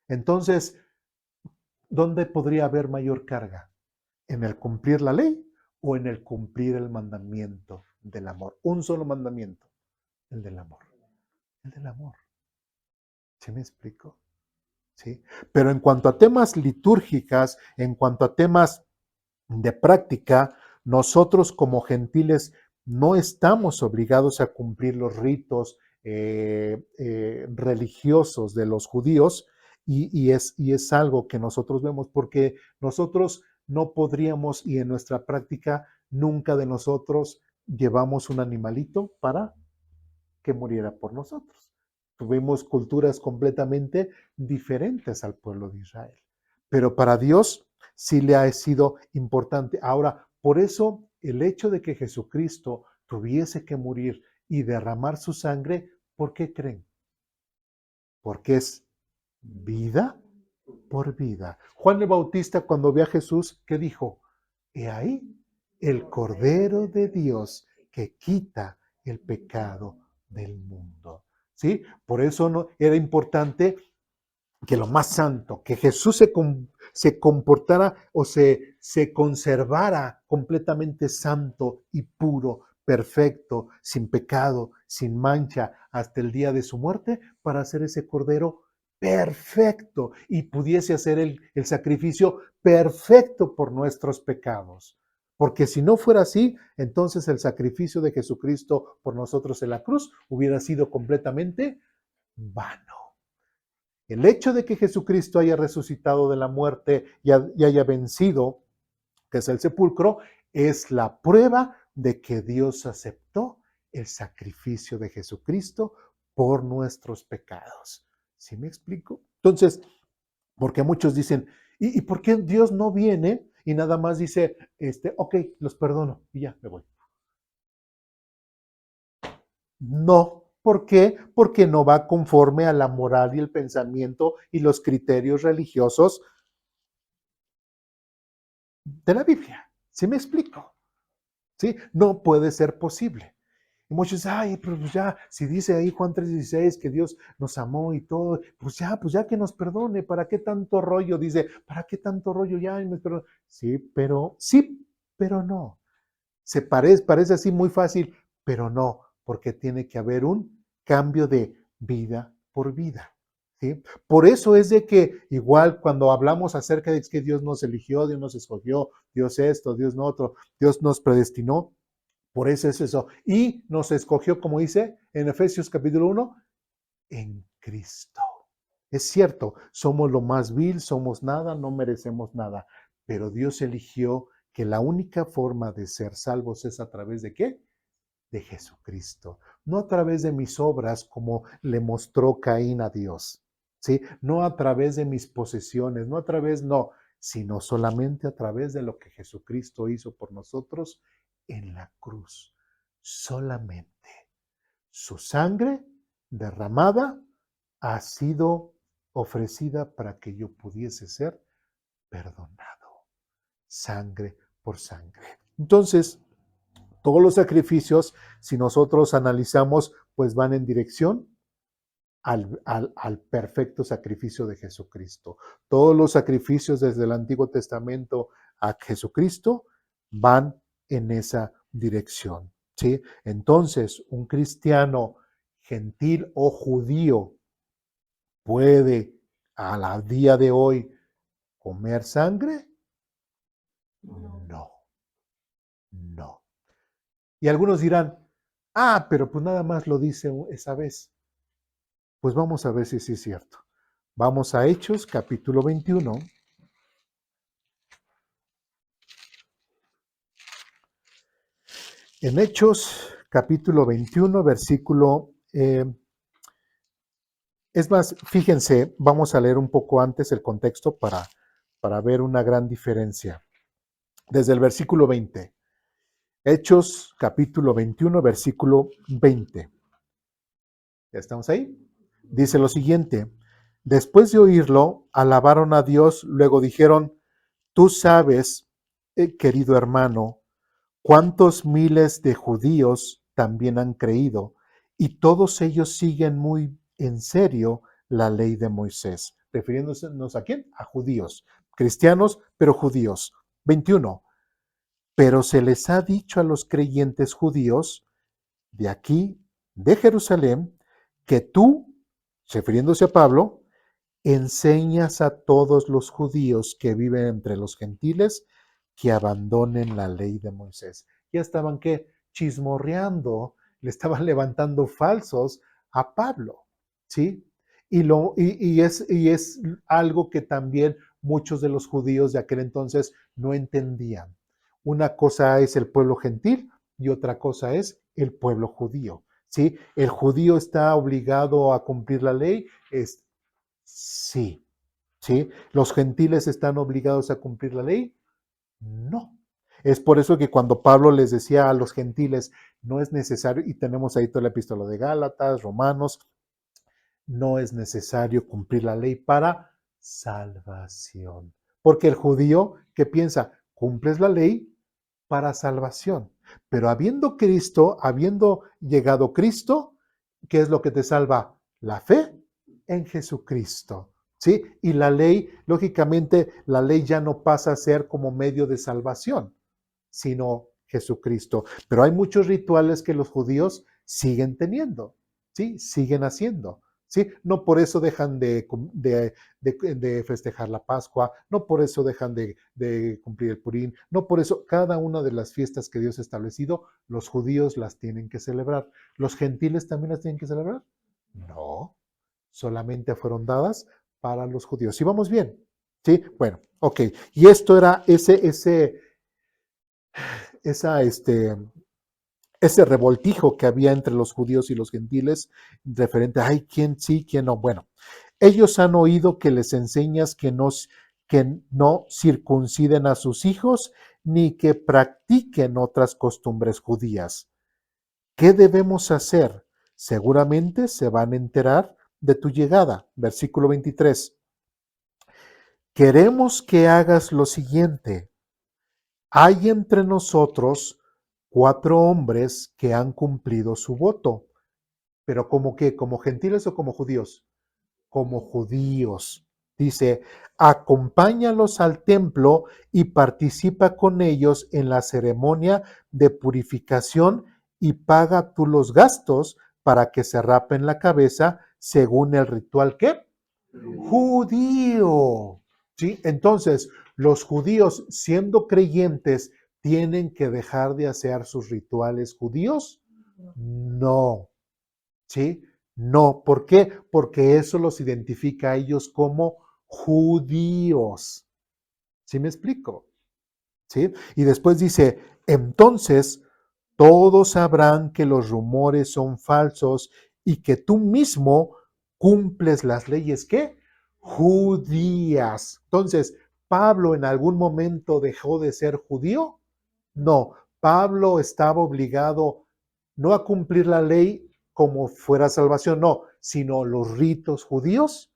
Entonces, ¿dónde podría haber mayor carga? ¿En el cumplir la ley o en el cumplir el mandamiento del amor? Un solo mandamiento, el del amor. El del amor. ¿Sí me explico? ¿Sí? Pero en cuanto a temas litúrgicas, en cuanto a temas de práctica, nosotros como gentiles no estamos obligados a cumplir los ritos religiosos de los judíos y es algo que nosotros vemos porque nosotros no podríamos y en nuestra práctica nunca de nosotros llevamos un animalito para que muriera por nosotros. Tuvimos culturas completamente diferentes al pueblo de Israel. Pero para Dios sí le ha sido importante. Ahora, por eso el hecho de que Jesucristo tuviese que morir y derramar su sangre, ¿por qué creen? Porque es vida por vida. Juan el Bautista cuando ve a Jesús, ¿qué dijo? He ahí el Cordero de Dios que quita el pecado del mundo. ¿Sí? Por eso no, era importante que lo más santo, que Jesús se comportara o se conservara completamente santo y puro, perfecto, sin pecado, sin mancha, hasta el día de su muerte, para hacer ese cordero perfecto y pudiese hacer el sacrificio perfecto por nuestros pecados. Porque si no fuera así, entonces el sacrificio de Jesucristo por nosotros en la cruz hubiera sido completamente vano. El hecho de que Jesucristo haya resucitado de la muerte y haya vencido, que es el sepulcro, es la prueba de que Dios aceptó el sacrificio de Jesucristo por nuestros pecados. ¿Sí me explico? Entonces, porque muchos dicen, ¿y por qué Dios no viene y nada más dice, ok, los perdono y ya me voy? No. ¿Por qué? Porque no va conforme a la moral y el pensamiento y los criterios religiosos de la Biblia. ¿Sí me explico? ¿Sí? No puede ser posible. Y muchos dicen, ay, pero pues ya, si dice ahí Juan 3:16 que Dios nos amó y todo, pues ya que nos perdone, ¿para qué tanto rollo? Dice, ¿para qué tanto rollo ya? Sí, pero no. Parece así muy fácil, pero no, porque tiene que haber un cambio de vida por vida. ¿Sí? Por eso es de que igual cuando hablamos acerca de que Dios nos eligió, Dios nos escogió, Dios esto, Dios no otro, Dios nos predestinó, por eso es eso. Y nos escogió, como dice en Efesios capítulo 1, en Cristo. Es cierto, somos lo más vil, somos nada, no merecemos nada, pero Dios eligió que la única forma de ser salvos es a través de ¿qué? De Jesucristo. No a través de mis obras como le mostró Caín a Dios. ¿Sí? No a través de mis posesiones, no, sino solamente a través de lo que Jesucristo hizo por nosotros en la cruz. Solamente. Su sangre derramada ha sido ofrecida para que yo pudiese ser perdonado. Sangre por sangre. Entonces, todos los sacrificios, si nosotros analizamos, pues van en dirección al perfecto sacrificio de Jesucristo. Todos los sacrificios desde el Antiguo Testamento a Jesucristo van en esa dirección. ¿Sí? Entonces, un cristiano gentil o judío puede a día de hoy comer sangre? No, no. Y algunos dirán, pero pues nada más lo dice esa vez. Pues vamos a ver si sí es cierto. Vamos a Hechos, capítulo 21. En Hechos, capítulo 21, versículo... es más, fíjense, vamos a leer un poco antes el contexto para ver una gran diferencia. Desde el versículo 20. Hechos, capítulo 21, versículo 20. ¿Ya estamos ahí? dice lo siguiente: después de oírlo, alabaron a Dios, luego dijeron: tú sabes, querido hermano, cuántos miles de judíos también han creído, y todos ellos siguen muy en serio la ley de Moisés. Refiriéndonos a quién? A judíos, cristianos, pero judíos. 21. Pero se les ha dicho a los creyentes judíos de aquí, de Jerusalén, que tú, refiriéndose a Pablo, enseñas a todos los judíos que viven entre los gentiles que abandonen la ley de Moisés. Ya estaban que chismorreando, le estaban levantando falsos a Pablo, ¿sí? Y es algo que también muchos de los judíos de aquel entonces no entendían. Una cosa es el pueblo gentil y otra cosa es el pueblo judío, ¿sí? ¿El judío está obligado a cumplir la ley? Sí, ¿sí? ¿Los gentiles están obligados a cumplir la ley? No. Es por eso que cuando Pablo les decía a los gentiles, no es necesario, y tenemos ahí toda la epístola de Gálatas, Romanos, no es necesario cumplir la ley para salvación. Porque el judío, ¿qué piensa? Cumples la ley para salvación. Pero habiendo llegado Cristo, ¿qué es lo que te salva? La fe en Jesucristo. ¿Sí? Y la ley, lógicamente, la ley ya no pasa a ser como medio de salvación, sino Jesucristo. Pero hay muchos rituales que los judíos siguen teniendo, ¿sí? Siguen haciendo. ¿Sí? No por eso dejan de festejar la Pascua, no por eso dejan de cumplir el Purín, no por eso cada una de las fiestas que Dios ha establecido, los judíos las tienen que celebrar. ¿Los gentiles también las tienen que celebrar? No, solamente fueron dadas para los judíos. ¿Sí vamos bien? ¿Sí? Bueno, ok. Y esto era ese revoltijo que había entre los judíos y los gentiles, referente a, ay, quién sí, quién no. Bueno, ellos han oído que les enseñas que no circunciden a sus hijos ni que practiquen otras costumbres judías. ¿Qué debemos hacer? Seguramente se van a enterar de tu llegada. Versículo 23. Queremos que hagas lo siguiente. Hay entre nosotros 4 hombres que han cumplido su voto. ¿Pero como qué? ¿Como gentiles o como judíos? Como judíos. Dice, acompáñalos al templo y participa con ellos en la ceremonia de purificación y paga tú los gastos para que se rapen la cabeza según el ritual ¿qué? Judío. ¿Sí? Entonces, los judíos, siendo creyentes, ¿tienen que dejar de hacer sus rituales judíos? No. ¿Sí? No. ¿Por qué? Porque eso los identifica a ellos como judíos. ¿Sí me explico? ¿Sí? Y después dice, entonces todos sabrán que los rumores son falsos y que tú mismo cumples las leyes, ¿qué? Judías. Entonces, ¿Pablo en algún momento dejó de ser judío? No, Pablo estaba obligado no a cumplir la ley como fuera salvación, no, sino los ritos judíos,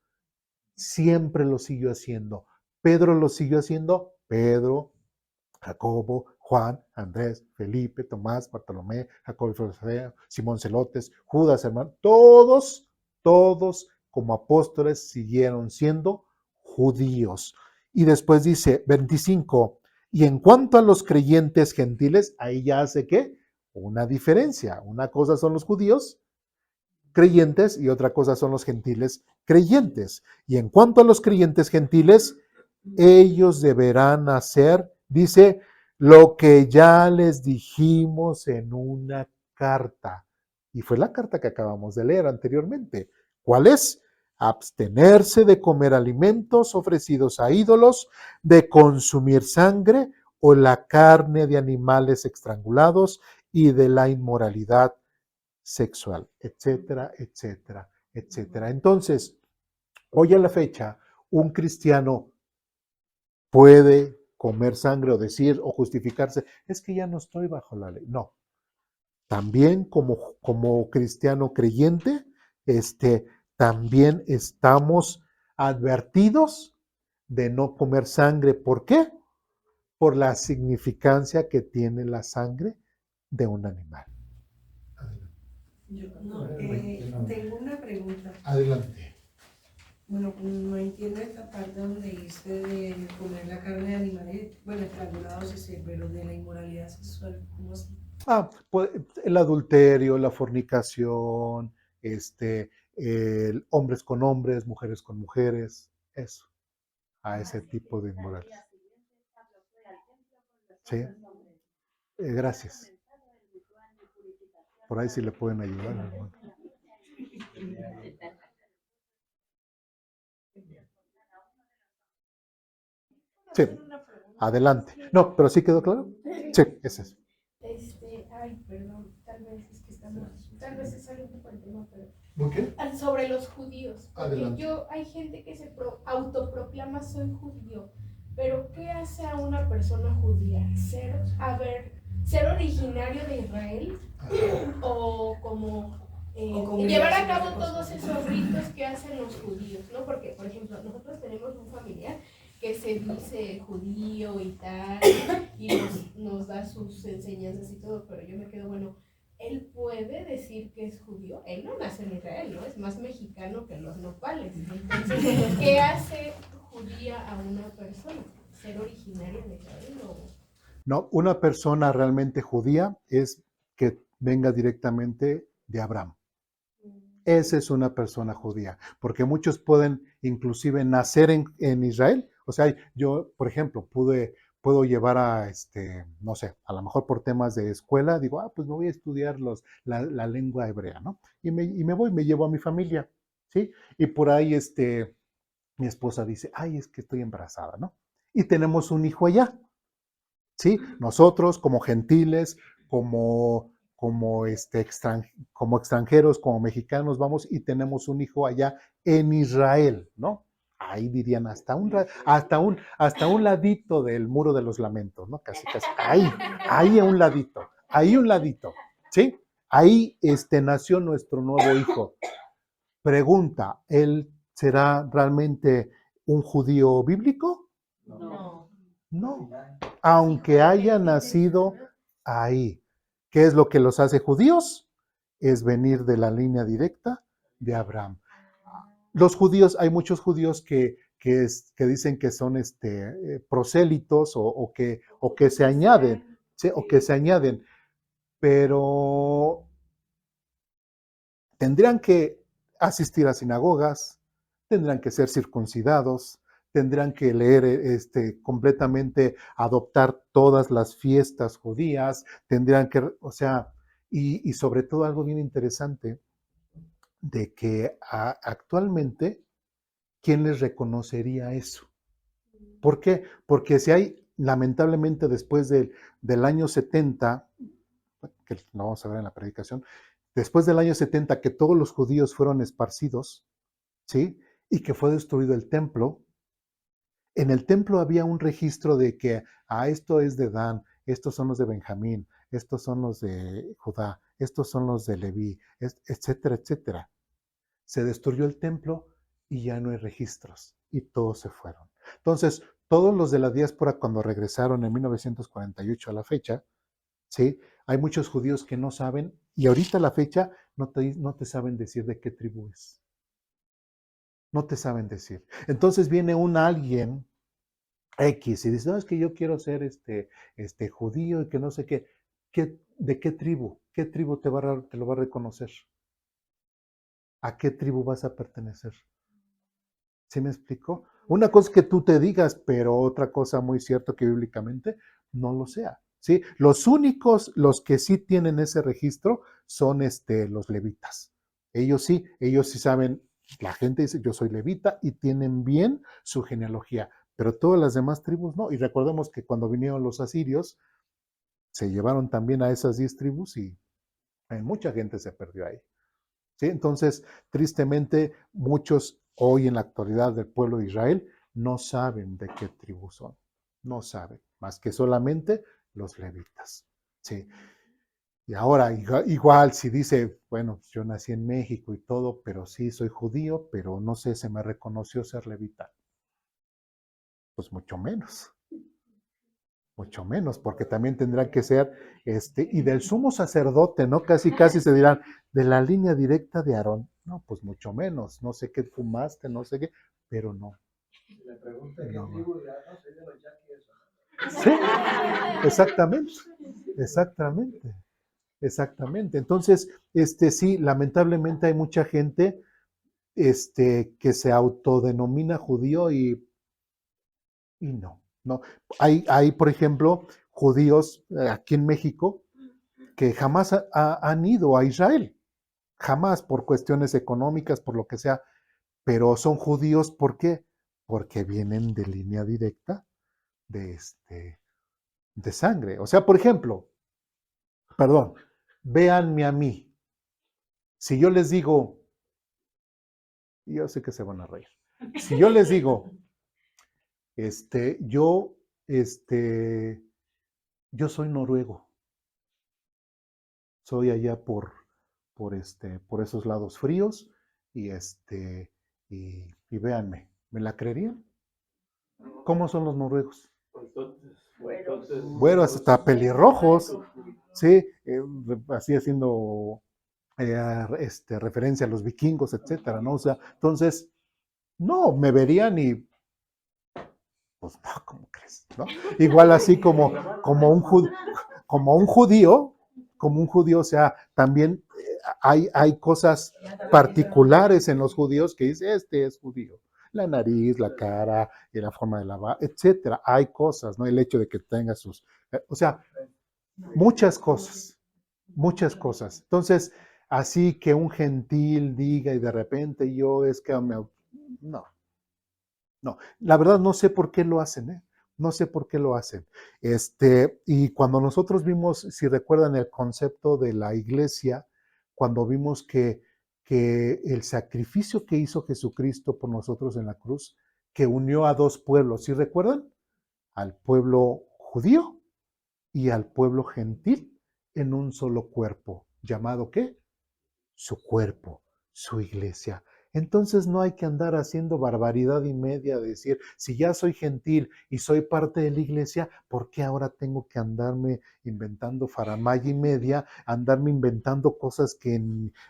siempre lo siguió haciendo. Pedro lo siguió haciendo, Pedro, Jacobo, Juan, Andrés, Felipe, Tomás, Bartolomé, Jacobo, Simón Celotes, Judas, hermano, todos como apóstoles siguieron siendo judíos. Y después dice 25, y en cuanto a los creyentes gentiles, ahí ya hace ¿qué? Una diferencia. Una cosa son los judíos creyentes y otra cosa son los gentiles creyentes. Y en cuanto a los creyentes gentiles, ellos deberán hacer, dice, lo que ya les dijimos en una carta. Y fue la carta que acabamos de leer anteriormente. ¿Cuál es? Abstenerse de comer alimentos ofrecidos a ídolos, de consumir sangre o la carne de animales estrangulados y de la inmoralidad sexual, etcétera, etcétera, etcétera. Entonces, hoy a la fecha, un cristiano puede comer sangre o decir o justificarse, es que ya no estoy bajo la ley. No. También como cristiano creyente, también estamos advertidos de no comer sangre. ¿Por qué? Por la significancia que tiene la sangre de un animal. Tengo una pregunta. Adelante. Bueno, no entiendo esta parte donde dice de comer la carne de animales, bueno, estrangulados y sí, pero de la inmoralidad sexual, ¿cómo así? Pues, el adulterio, la fornicación, hombres con hombres, mujeres con mujeres, eso, a ese tipo de inmoralidad. Sí, gracias. Por ahí sí le pueden ayudar, hermano. Sí, adelante. No, pero sí quedó claro. Sí, ese es. Ay, perdón, tal vez es algo un poco el tema, pero ¿Por qué? sobre los judíos, porque Adelante. hay gente que se autoproclama soy judío, pero ¿qué hace a una persona judía? Ser originario de Israel o como llevar a cabo todos esos ritos que hacen los judíos, ¿no? Porque, por ejemplo, nosotros tenemos un familiar que se dice judío y tal, y nos da sus enseñanzas y todo, pero yo me quedo, bueno, él puede decir que es judío, él no nace en Israel, ¿no? Es más mexicano que los nopales. Entonces, ¿qué hace judía a una persona? ¿Ser originaria de Israel o...? No, una persona realmente judía es que venga directamente de Abraham. Esa es una persona judía, porque muchos pueden inclusive nacer en Israel. O sea, yo, por ejemplo, puedo llevar no sé, a lo mejor por temas de escuela, digo, pues me voy a estudiar la lengua hebrea, ¿no? Y me llevo a mi familia, ¿sí? Y por ahí, mi esposa dice, ay, es que estoy embarazada, ¿no? Y tenemos un hijo allá, ¿sí? Nosotros como gentiles, como extranjeros, como mexicanos, vamos y tenemos un hijo allá en Israel, ¿no? Ahí dirían hasta un ladito del muro de los lamentos, ¿no? Casi, ahí a un ladito, ¿sí? Ahí nació nuestro nuevo hijo. Pregunta, ¿él será realmente un judío bíblico? No. No, aunque haya nacido ahí. ¿Qué es lo que los hace judíos? Es venir de la línea directa de Abraham. Los judíos, hay muchos judíos que dicen que son prosélitos o que se añaden, ¿sí? O que se añaden, pero tendrían que asistir a sinagogas, tendrán que ser circuncidados, tendrán que leer completamente, adoptar todas las fiestas judías, tendrían que, o sea, y sobre todo algo bien interesante, de que actualmente, ¿quién les reconocería eso? ¿Por qué? Porque si hay, lamentablemente, después del año 70, que lo vamos a ver en la predicación, después del año 70 que todos los judíos fueron esparcidos, ¿sí? Y que fue destruido el templo. En el templo había un registro de que, esto es de Dan, estos son los de Benjamín, estos son los de Judá, estos son los de Leví, etcétera, etcétera. Se destruyó el templo y ya no hay registros y todos se fueron. Entonces, todos los de la diáspora cuando regresaron en 1948 a la fecha, ¿sí? Hay muchos judíos que no saben y ahorita a la fecha no te saben decir de qué tribu es. No te saben decir. Entonces viene alguien X y dice, no, es que yo quiero ser judío y que no sé qué. ¿De qué tribu? ¿Qué tribu te lo va a reconocer? ¿A qué tribu vas a pertenecer? ¿Sí me explico? Una cosa es que tú te digas, pero otra cosa muy cierto que bíblicamente no lo sea. ¿Sí? Los únicos, los que sí tienen ese registro son los levitas. Ellos sí saben, la gente dice, yo soy levita y tienen bien su genealogía, pero todas las demás tribus no. Y recordemos que cuando vinieron los asirios, se llevaron también a esas 10 tribus y mucha gente se perdió ahí. ¿Sí? Entonces, tristemente, muchos hoy en la actualidad del pueblo de Israel no saben de qué tribu son. No saben, más que solamente los levitas. ¿Sí? Y ahora, igual, si dice, bueno, yo nací en México y todo, pero sí soy judío, pero no sé, se me reconoció ser levita. Pues mucho menos, porque también tendrá que ser, y del sumo sacerdote, ¿no? Casi, casi se dirán, de la línea directa de Aarón. No, pues mucho menos, no sé qué fumaste, no sé qué, pero no. Le pregunté qué No. tribu, ya no soy de los yaquis, eso. Sí, exactamente, exactamente, exactamente. Entonces, sí, lamentablemente hay mucha gente, que se autodenomina judío y no, no. Hay, por ejemplo, judíos aquí en México que jamás han ido a Israel, jamás por cuestiones económicas, por lo que sea, pero son judíos, ¿por qué? Porque vienen de línea directa de, de sangre. O sea, por ejemplo, perdón, véanme a mí. Si yo les digo, yo sé que se van a reír, si yo les digo, yo, yo soy noruego, soy allá por esos lados fríos y y véanme, ¿me la creerían? ¿Cómo son los noruegos? Bueno, hasta pelirrojos, sí, así haciendo referencia a los vikingos, etcétera, ¿no? O sea, entonces, no, me verían y, pues, no, ¿cómo crees? ¿No? Igual así como como un judío, o sea, también hay cosas particulares en los judíos que dice, este es judío. La nariz, la cara, y la forma de lavar, etcétera. Hay cosas, ¿no? El hecho de que tenga o sea, muchas cosas, muchas cosas. Entonces, así que un gentil diga y de repente yo es que no, no, la verdad no sé por qué lo hacen, ¿eh? No sé por qué lo hacen. Y cuando nosotros vimos, si recuerdan el concepto de la iglesia, cuando vimos que el sacrificio que hizo Jesucristo por nosotros en la cruz, que unió a dos pueblos, ¿sí recuerdan? Al pueblo judío y al pueblo gentil en un solo cuerpo, llamado ¿qué? Su cuerpo, su iglesia. Entonces no hay que andar haciendo barbaridad y media de decir, si ya soy gentil y soy parte de la iglesia, ¿por qué ahora tengo que andarme inventando faramaya y media, andarme inventando cosas que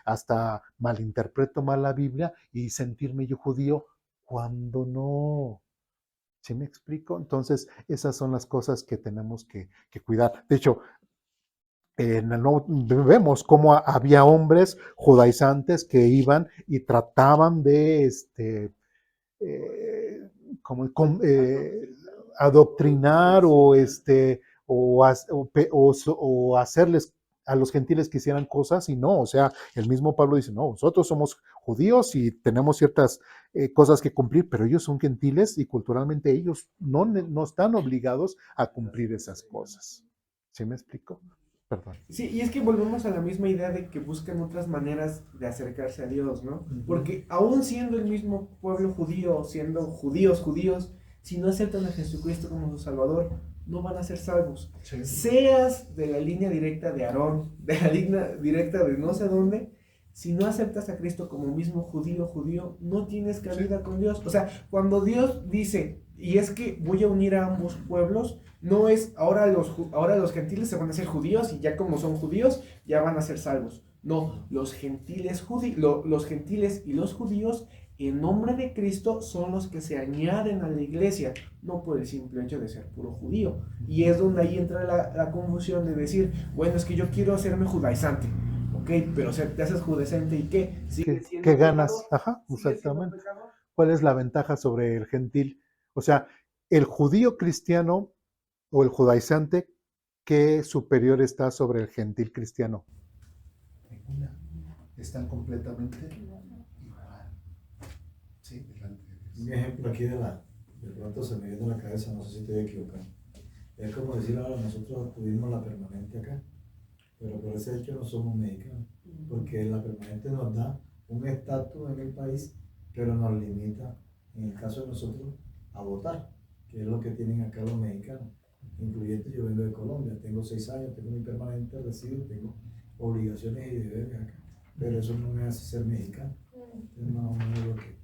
hasta malinterpreto mal la Biblia y sentirme yo judío cuando no? ¿Sí me explico? Entonces, esas son las cosas que tenemos que cuidar. De hecho, vemos cómo había hombres judaizantes que iban y trataban de eh, como, adoctrinar o hacerles a los gentiles que hicieran cosas y no, o sea, el mismo Pablo dice, no, nosotros somos judíos y tenemos ciertas cosas que cumplir, pero ellos son gentiles y culturalmente ellos no están obligados a cumplir esas cosas. ¿Sí me explico? Perdón. Sí, y es que volvemos a la misma idea de que buscan otras maneras de acercarse a Dios, ¿no? Porque aún siendo el mismo pueblo judío, siendo judíos, si no aceptan a Jesucristo como su Salvador, no van a ser salvos. Sí. Seas de la línea directa de Aarón, de la línea directa de no sé dónde, si no aceptas a Cristo como mismo judío, no tienes cabida con Dios. O sea, cuando Dios dice, y es que voy a unir a ambos pueblos, no es ahora los gentiles se van a ser judíos y ya como son judíos ya van a ser salvos. No, los gentiles y los judíos en nombre de Cristo son los que se añaden a la iglesia, no por el simple hecho de ser puro judío. Y es donde ahí entra la confusión de decir, bueno, es que yo quiero hacerme judaizante. Ok, pero te haces judaizante y ¿qué? ¿Qué ganas? Ajá, exactamente. ¿Cuál es la ventaja sobre el gentil? O sea, el judío cristiano o el judaizante, ¿qué superior está sobre el gentil cristiano? Ninguna. Están completamente igual. Sí, delante de Dios. Un ejemplo aquí de pronto se me viene a la cabeza, no sé si estoy equivocado. Es como decir ahora, nosotros tuvimos la permanente acá, pero por ese hecho no somos mexicanos, porque la permanente nos da un estatus en el país, pero nos limita, en el caso de nosotros, a votar, que es lo que tienen acá los mexicanos. Incluyente, yo vengo de Colombia, tengo 6 años, tengo mi permanente, resido, tengo obligaciones y deberes acá. Pero eso no me hace ser mexicano. Es más o menos lo que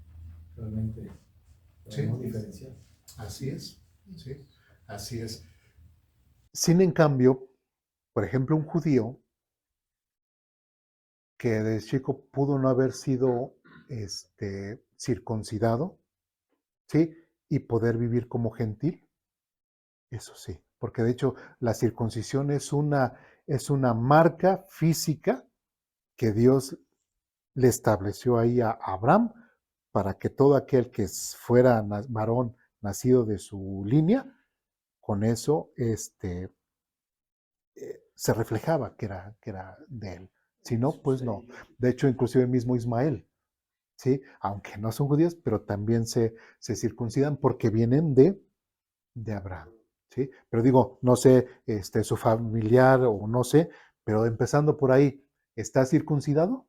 realmente podemos diferenciar. Así es, sí, así es. Sin en cambio, por ejemplo, un judío que de chico pudo no haber sido circuncidado, ¿sí? Y poder vivir como gentil, eso sí, porque de hecho la circuncisión es una marca física que Dios le estableció ahí a Abraham para que todo aquel que fuera varón nacido de su línea, con eso se reflejaba que era de él. Si no, pues no. De hecho, inclusive el mismo Ismael, ¿sí? Aunque no son judíos, pero también se circuncidan porque vienen de Abraham, ¿sí? Pero digo, no sé, su familiar o no sé, pero empezando por ahí, ¿está circuncidado?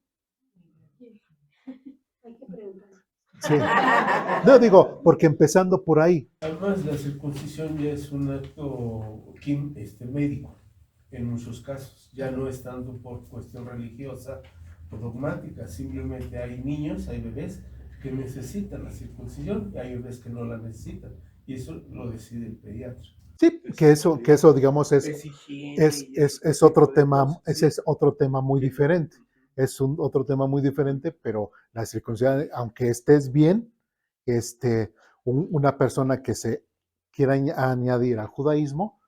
Hay que preguntar. Sí. No, digo, porque empezando por ahí. Además, la circuncisión ya es un acto médico en muchos casos, ya no es tanto por cuestión religiosa o dogmática, simplemente hay niños, hay bebés que necesitan la circuncisión y hay bebés que no la necesitan, y eso lo decide el pediatra. Sí, que eso digamos, es otro tema, ese es otro tema muy diferente. Es otro tema muy diferente, pero la circuncisión, aunque estés bien, una persona que se quiera añadir al judaísmo,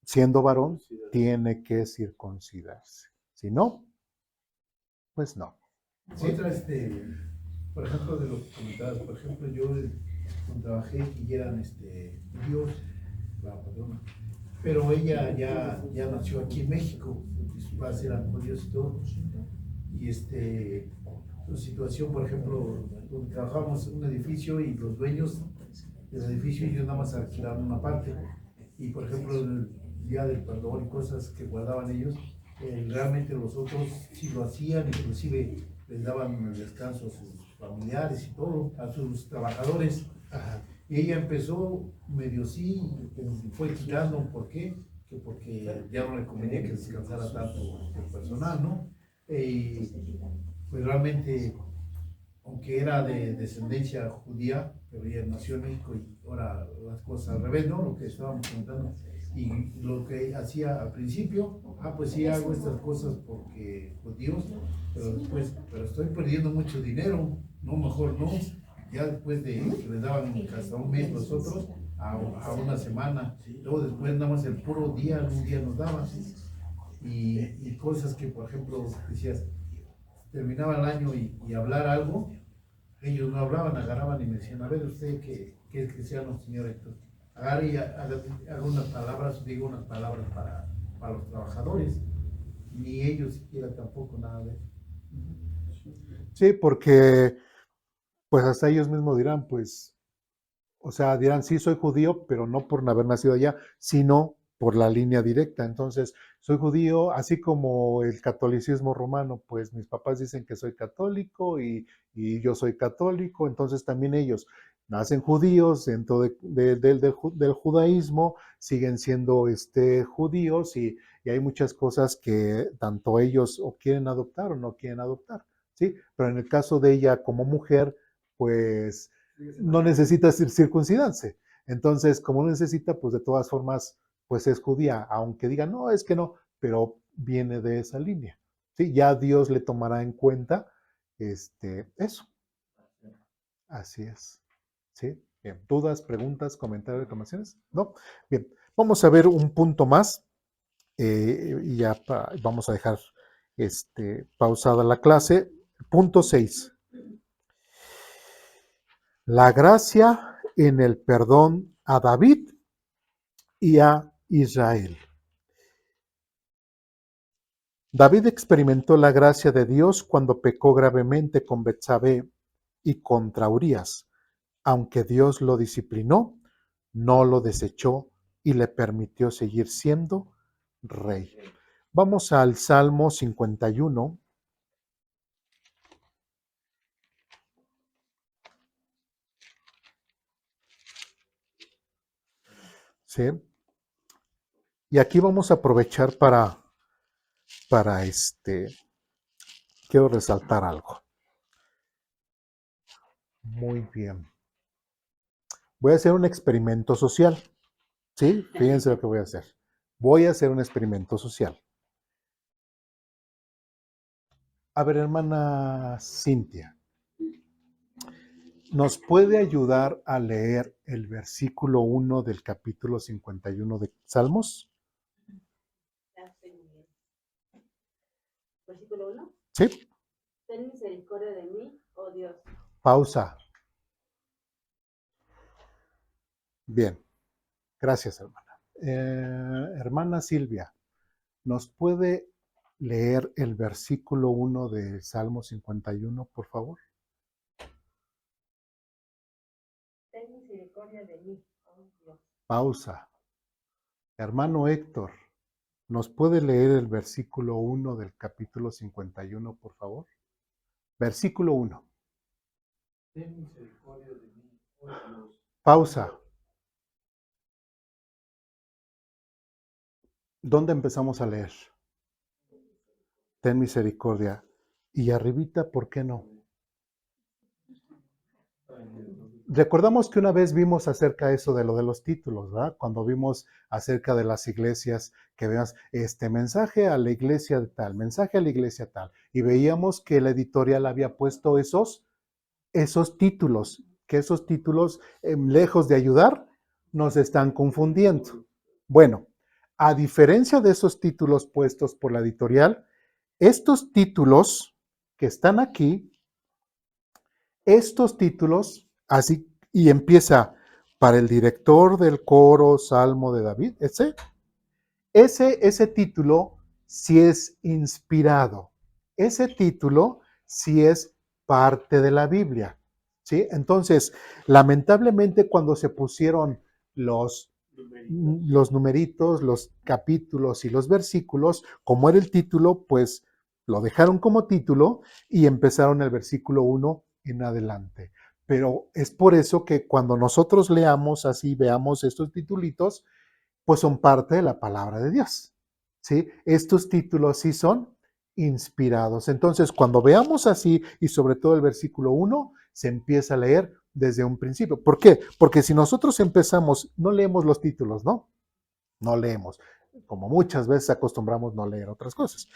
siendo varón, tiene que circuncidarse. Si no, pues no. Sí. Otra, por ejemplo, de lo que comentabas, por ejemplo, yo cuando trabajé y eran judíos, la patrona, pero ella ya nació aquí en México, sus padres eran judíos y todo, y su situación, por ejemplo, donde trabajábamos en un edificio y los dueños del edificio, ellos nada más alquilaban una parte, y por ejemplo, el día del perdón y cosas que guardaban ellos, realmente los otros sí lo hacían, inclusive les daban el descanso a sus familiares y todo, a sus trabajadores. Ajá. Y ella empezó medio sí, fue quitando, ¿por qué? Que porque ya no le convenía que descansara tanto el personal, ¿no? Pues realmente, aunque era de descendencia judía, pero ella nació en México y ahora las cosas al revés, ¿no? Lo que estábamos comentando. Y lo que hacía al principio, pues sí hago estas cosas porque judíos, pero después, pero estoy perdiendo mucho dinero, no, mejor no. Ya después de que les daban hasta un mes los otros, a una semana, luego después nada más el puro día, un día nos daban. Y cosas que, por ejemplo, decías, terminaba el año y hablar algo, ellos no hablaban, agarraban y me decían, a ver usted, ¿qué es cristiano, señor Héctor? Agarre y haga unas palabras, digo unas palabras para los trabajadores, ni ellos siquiera tampoco nada de eso. Sí, porque pues hasta ellos mismos dirán, pues, o sea, dirán, sí, soy judío, pero no por haber nacido allá, sino por la línea directa. Entonces, soy judío, así como el catolicismo romano, pues mis papás dicen que soy católico y yo soy católico, entonces también ellos nacen judíos dentro del judaísmo, siguen siendo judíos y hay muchas cosas que tanto ellos o quieren adoptar o no quieren adoptar, ¿sí? Pero en el caso de ella como mujer, pues no necesita circuncidarse. Entonces, como no necesita, pues de todas formas, pues es judía, aunque diga, no, es que no, pero viene de esa línea. ¿Sí? Ya Dios le tomará en cuenta eso. Así es. ¿Sí? Bien. ¿Dudas, preguntas, comentarios, reclamaciones? ¿No? Bien. Vamos a ver un punto más y ya vamos a dejar pausada la clase. Punto 6. La gracia en el perdón a David y a Israel. David experimentó la gracia de Dios cuando pecó gravemente con Betsabé y contra Urías. Aunque Dios lo disciplinó, no lo desechó y le permitió seguir siendo rey. Vamos al Salmo 51. ¿Sí? Y aquí vamos a aprovechar para para quiero resaltar algo. Muy bien. Voy a hacer un experimento social. ¿Sí? Fíjense lo que voy a hacer. Voy a hacer un experimento social. A ver, hermana Cintia, ¿nos puede ayudar a leer el versículo 1 del capítulo 51 de Salmos? Versículo 1. Sí. Ten misericordia de mí, oh Dios. Pausa. Bien. Gracias, hermana. Hermana Silvia, ¿nos puede leer el versículo 1 de Salmo 51, por favor? Ten misericordia de mí, oh Dios. Pausa. Hermano Héctor, ¿nos puede leer el versículo 1 del capítulo 51, por favor? Versículo 1. Ten misericordia de mí, oh Dios. Pausa. ¿Dónde empezamos a leer? Ten misericordia. Y arribita, ¿por qué no? Recordamos que una vez vimos acerca de eso de lo de los títulos, ¿verdad? Cuando vimos acerca de las iglesias, que veas mensaje a la iglesia tal, mensaje a la iglesia tal. Y veíamos que la editorial había puesto esos títulos, que esos títulos, lejos de ayudar, nos están confundiendo. Bueno, a diferencia de esos títulos puestos por la editorial, estos títulos que están aquí, estos títulos, así, y empieza para el director del coro Salmo de David, ese título sí es inspirado, ese título sí es parte de la Biblia, ¿sí? Entonces, lamentablemente cuando se pusieron los numeritos, los capítulos y los versículos, como era el título, pues lo dejaron como título y empezaron el versículo 1 en adelante. Pero es por eso que cuando nosotros leamos así, veamos estos titulitos, pues son parte de la palabra de Dios, ¿sí? Estos títulos sí son inspirados. Entonces, cuando veamos así, y sobre todo el versículo 1, se empieza a leer desde un principio. ¿Por qué? Porque si nosotros empezamos, no leemos los títulos, ¿no? No leemos. Como muchas veces acostumbramos no leer otras cosas.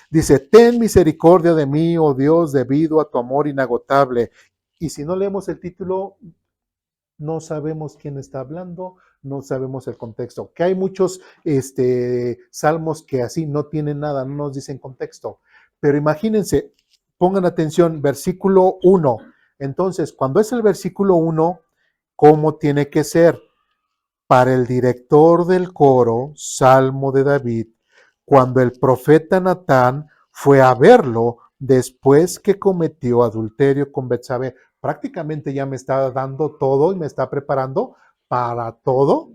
Dice, ten misericordia de mí, oh Dios, debido a tu amor inagotable. Y si no leemos el título, no sabemos quién está hablando, no sabemos el contexto. Que hay muchos salmos que así no tienen nada, no nos dicen contexto. Pero imagínense, pongan atención, versículo 1. Entonces, cuando es el versículo 1, ¿cómo tiene que ser? Para el director del coro, Salmo de David, cuando el profeta Natán fue a verlo después que cometió adulterio con Betsabé. Prácticamente ya me está dando todo y me está preparando para todo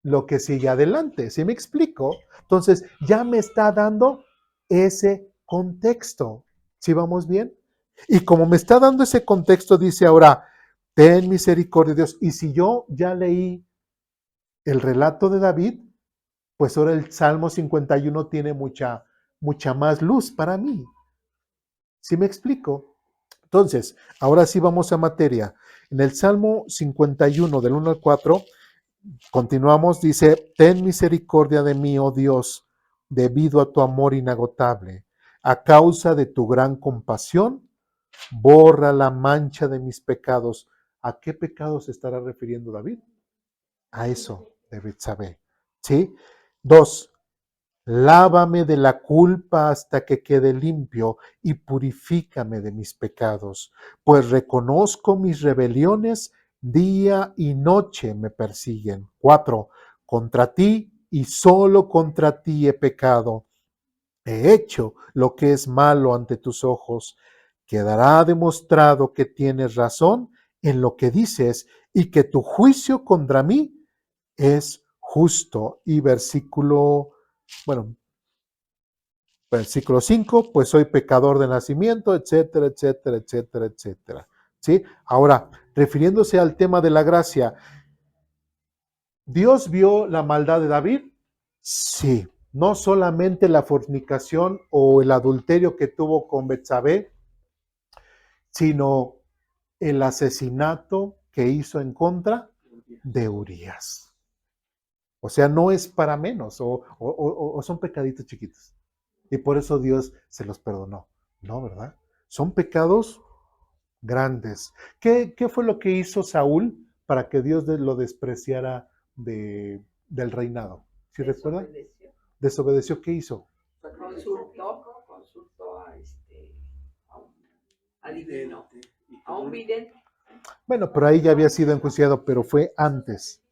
lo que sigue adelante. ¿Sí me explico? Entonces, ya me está dando ese contexto. ¿Sí vamos bien? Y como me está dando ese contexto, dice ahora, ten misericordia de Dios. Y si yo ya leí el relato de David, pues ahora el Salmo 51 tiene mucha más luz para mí. ¿Sí me explico? Entonces, ahora sí vamos a materia. En el Salmo 51, del 1 al 4, continuamos, dice, ten misericordia de mí, oh Dios, debido a tu amor inagotable. A causa de tu gran compasión, borra la mancha de mis pecados. ¿A qué pecados se estará refiriendo David? A eso de Betsabé. ¿Sí? 2. Lávame de la culpa hasta que quede limpio y purifícame de mis pecados, pues reconozco mis rebeliones, día y noche me persiguen. 4. Contra ti y solo contra ti he pecado. He hecho lo que es malo ante tus ojos. Quedará demostrado que tienes razón en lo que dices y que tu juicio contra mí es justo. Y versículo 5, pues soy pecador de nacimiento, etcétera, etcétera, etcétera, etcétera. ¿Sí? Ahora, refiriéndose al tema de la gracia, ¿Dios vio la maldad de David? Sí. no solamente la fornicación o el adulterio que tuvo con Betsabé, sino el asesinato que hizo en contra de Urías. O sea, no es para menos, o son pecaditos chiquitos. Y por eso Dios se los perdonó. No, ¿verdad? Son pecados grandes. ¿Qué fue lo que hizo Saúl para que Dios lo despreciara del reinado? ¿Sí recuerdan? Desobedeció. ¿Desobedeció? ¿Qué hizo? Consultó a divino, a un vidente. Bueno, pero ahí ya había sido enjuiciado, pero fue antes.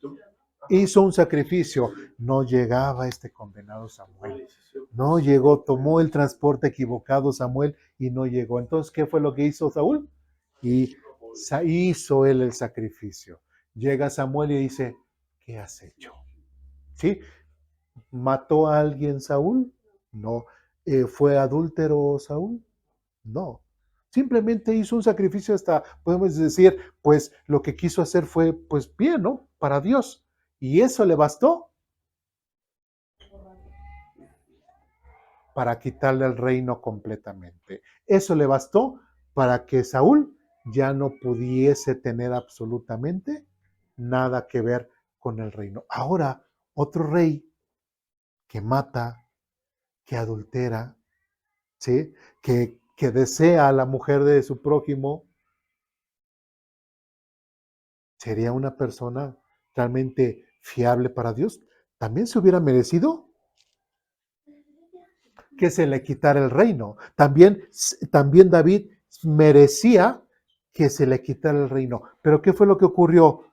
Hizo un sacrificio. No llegaba este condenado Samuel. No llegó, tomó el transporte equivocado Samuel y no llegó. Entonces, ¿qué fue lo que hizo Saúl? Y hizo él el sacrificio. Llega Samuel y dice, ¿qué has hecho? ¿Sí? ¿Mató a alguien Saúl? No. ¿Fue adúltero Saúl? No. Simplemente hizo un sacrificio hasta, podemos decir, pues lo que quiso hacer fue, pues bien, ¿no? Para Dios. ¿Y eso le bastó? Para quitarle el reino completamente. Eso le bastó para que Saúl ya no pudiese tener absolutamente nada que ver con el reino. Ahora, otro rey que mata, que adultera, ¿sí? Que desea a la mujer de su prójimo, ¿sería una persona realmente fiable para Dios? ¿También se hubiera merecido que se le quitara el reino? También David merecía que se le quitara el reino. Pero ¿qué fue lo que ocurrió?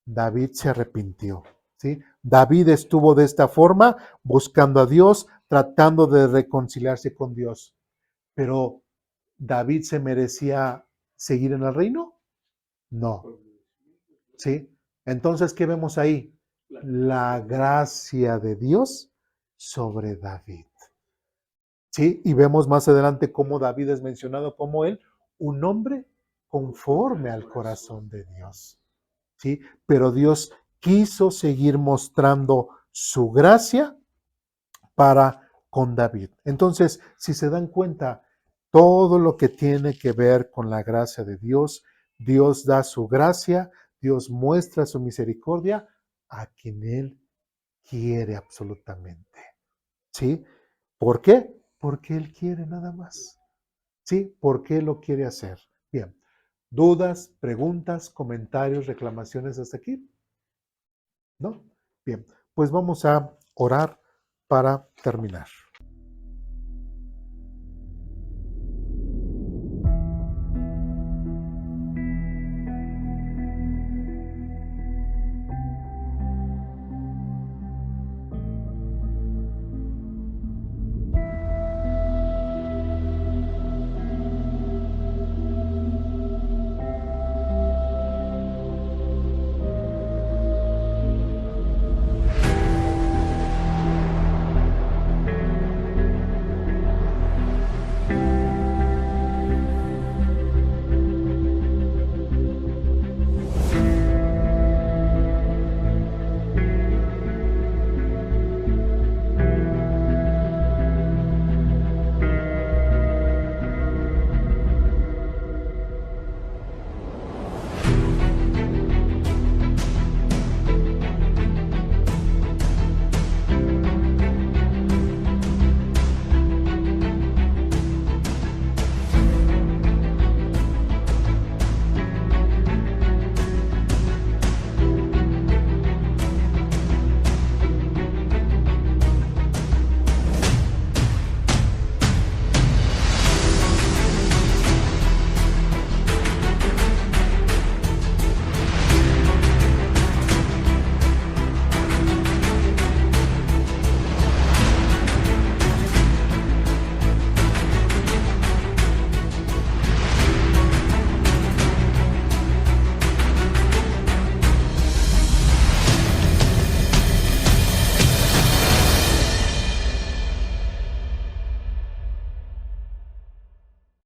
David se arrepintió, ¿sí? David estuvo de esta forma, buscando a Dios, tratando de reconciliarse con Dios. Pero ¿David se merecía seguir en el reino? No. ¿Sí? Entonces, ¿qué vemos ahí? La gracia de Dios sobre David. ¿Sí? Y vemos más adelante cómo David es mencionado como un hombre conforme al corazón de Dios. ¿Sí? Pero Dios quiso seguir mostrando su gracia para con David. Entonces, si se dan cuenta, todo lo que tiene que ver con la gracia de Dios, Dios da su gracia, Dios muestra su misericordia a quien Él quiere absolutamente. ¿Sí? ¿Por qué? Porque Él quiere nada más. ¿Sí? Porque Él lo quiere hacer. Bien. ¿Dudas, preguntas, comentarios, reclamaciones hasta aquí? ¿No? Bien. Pues vamos a orar para terminar.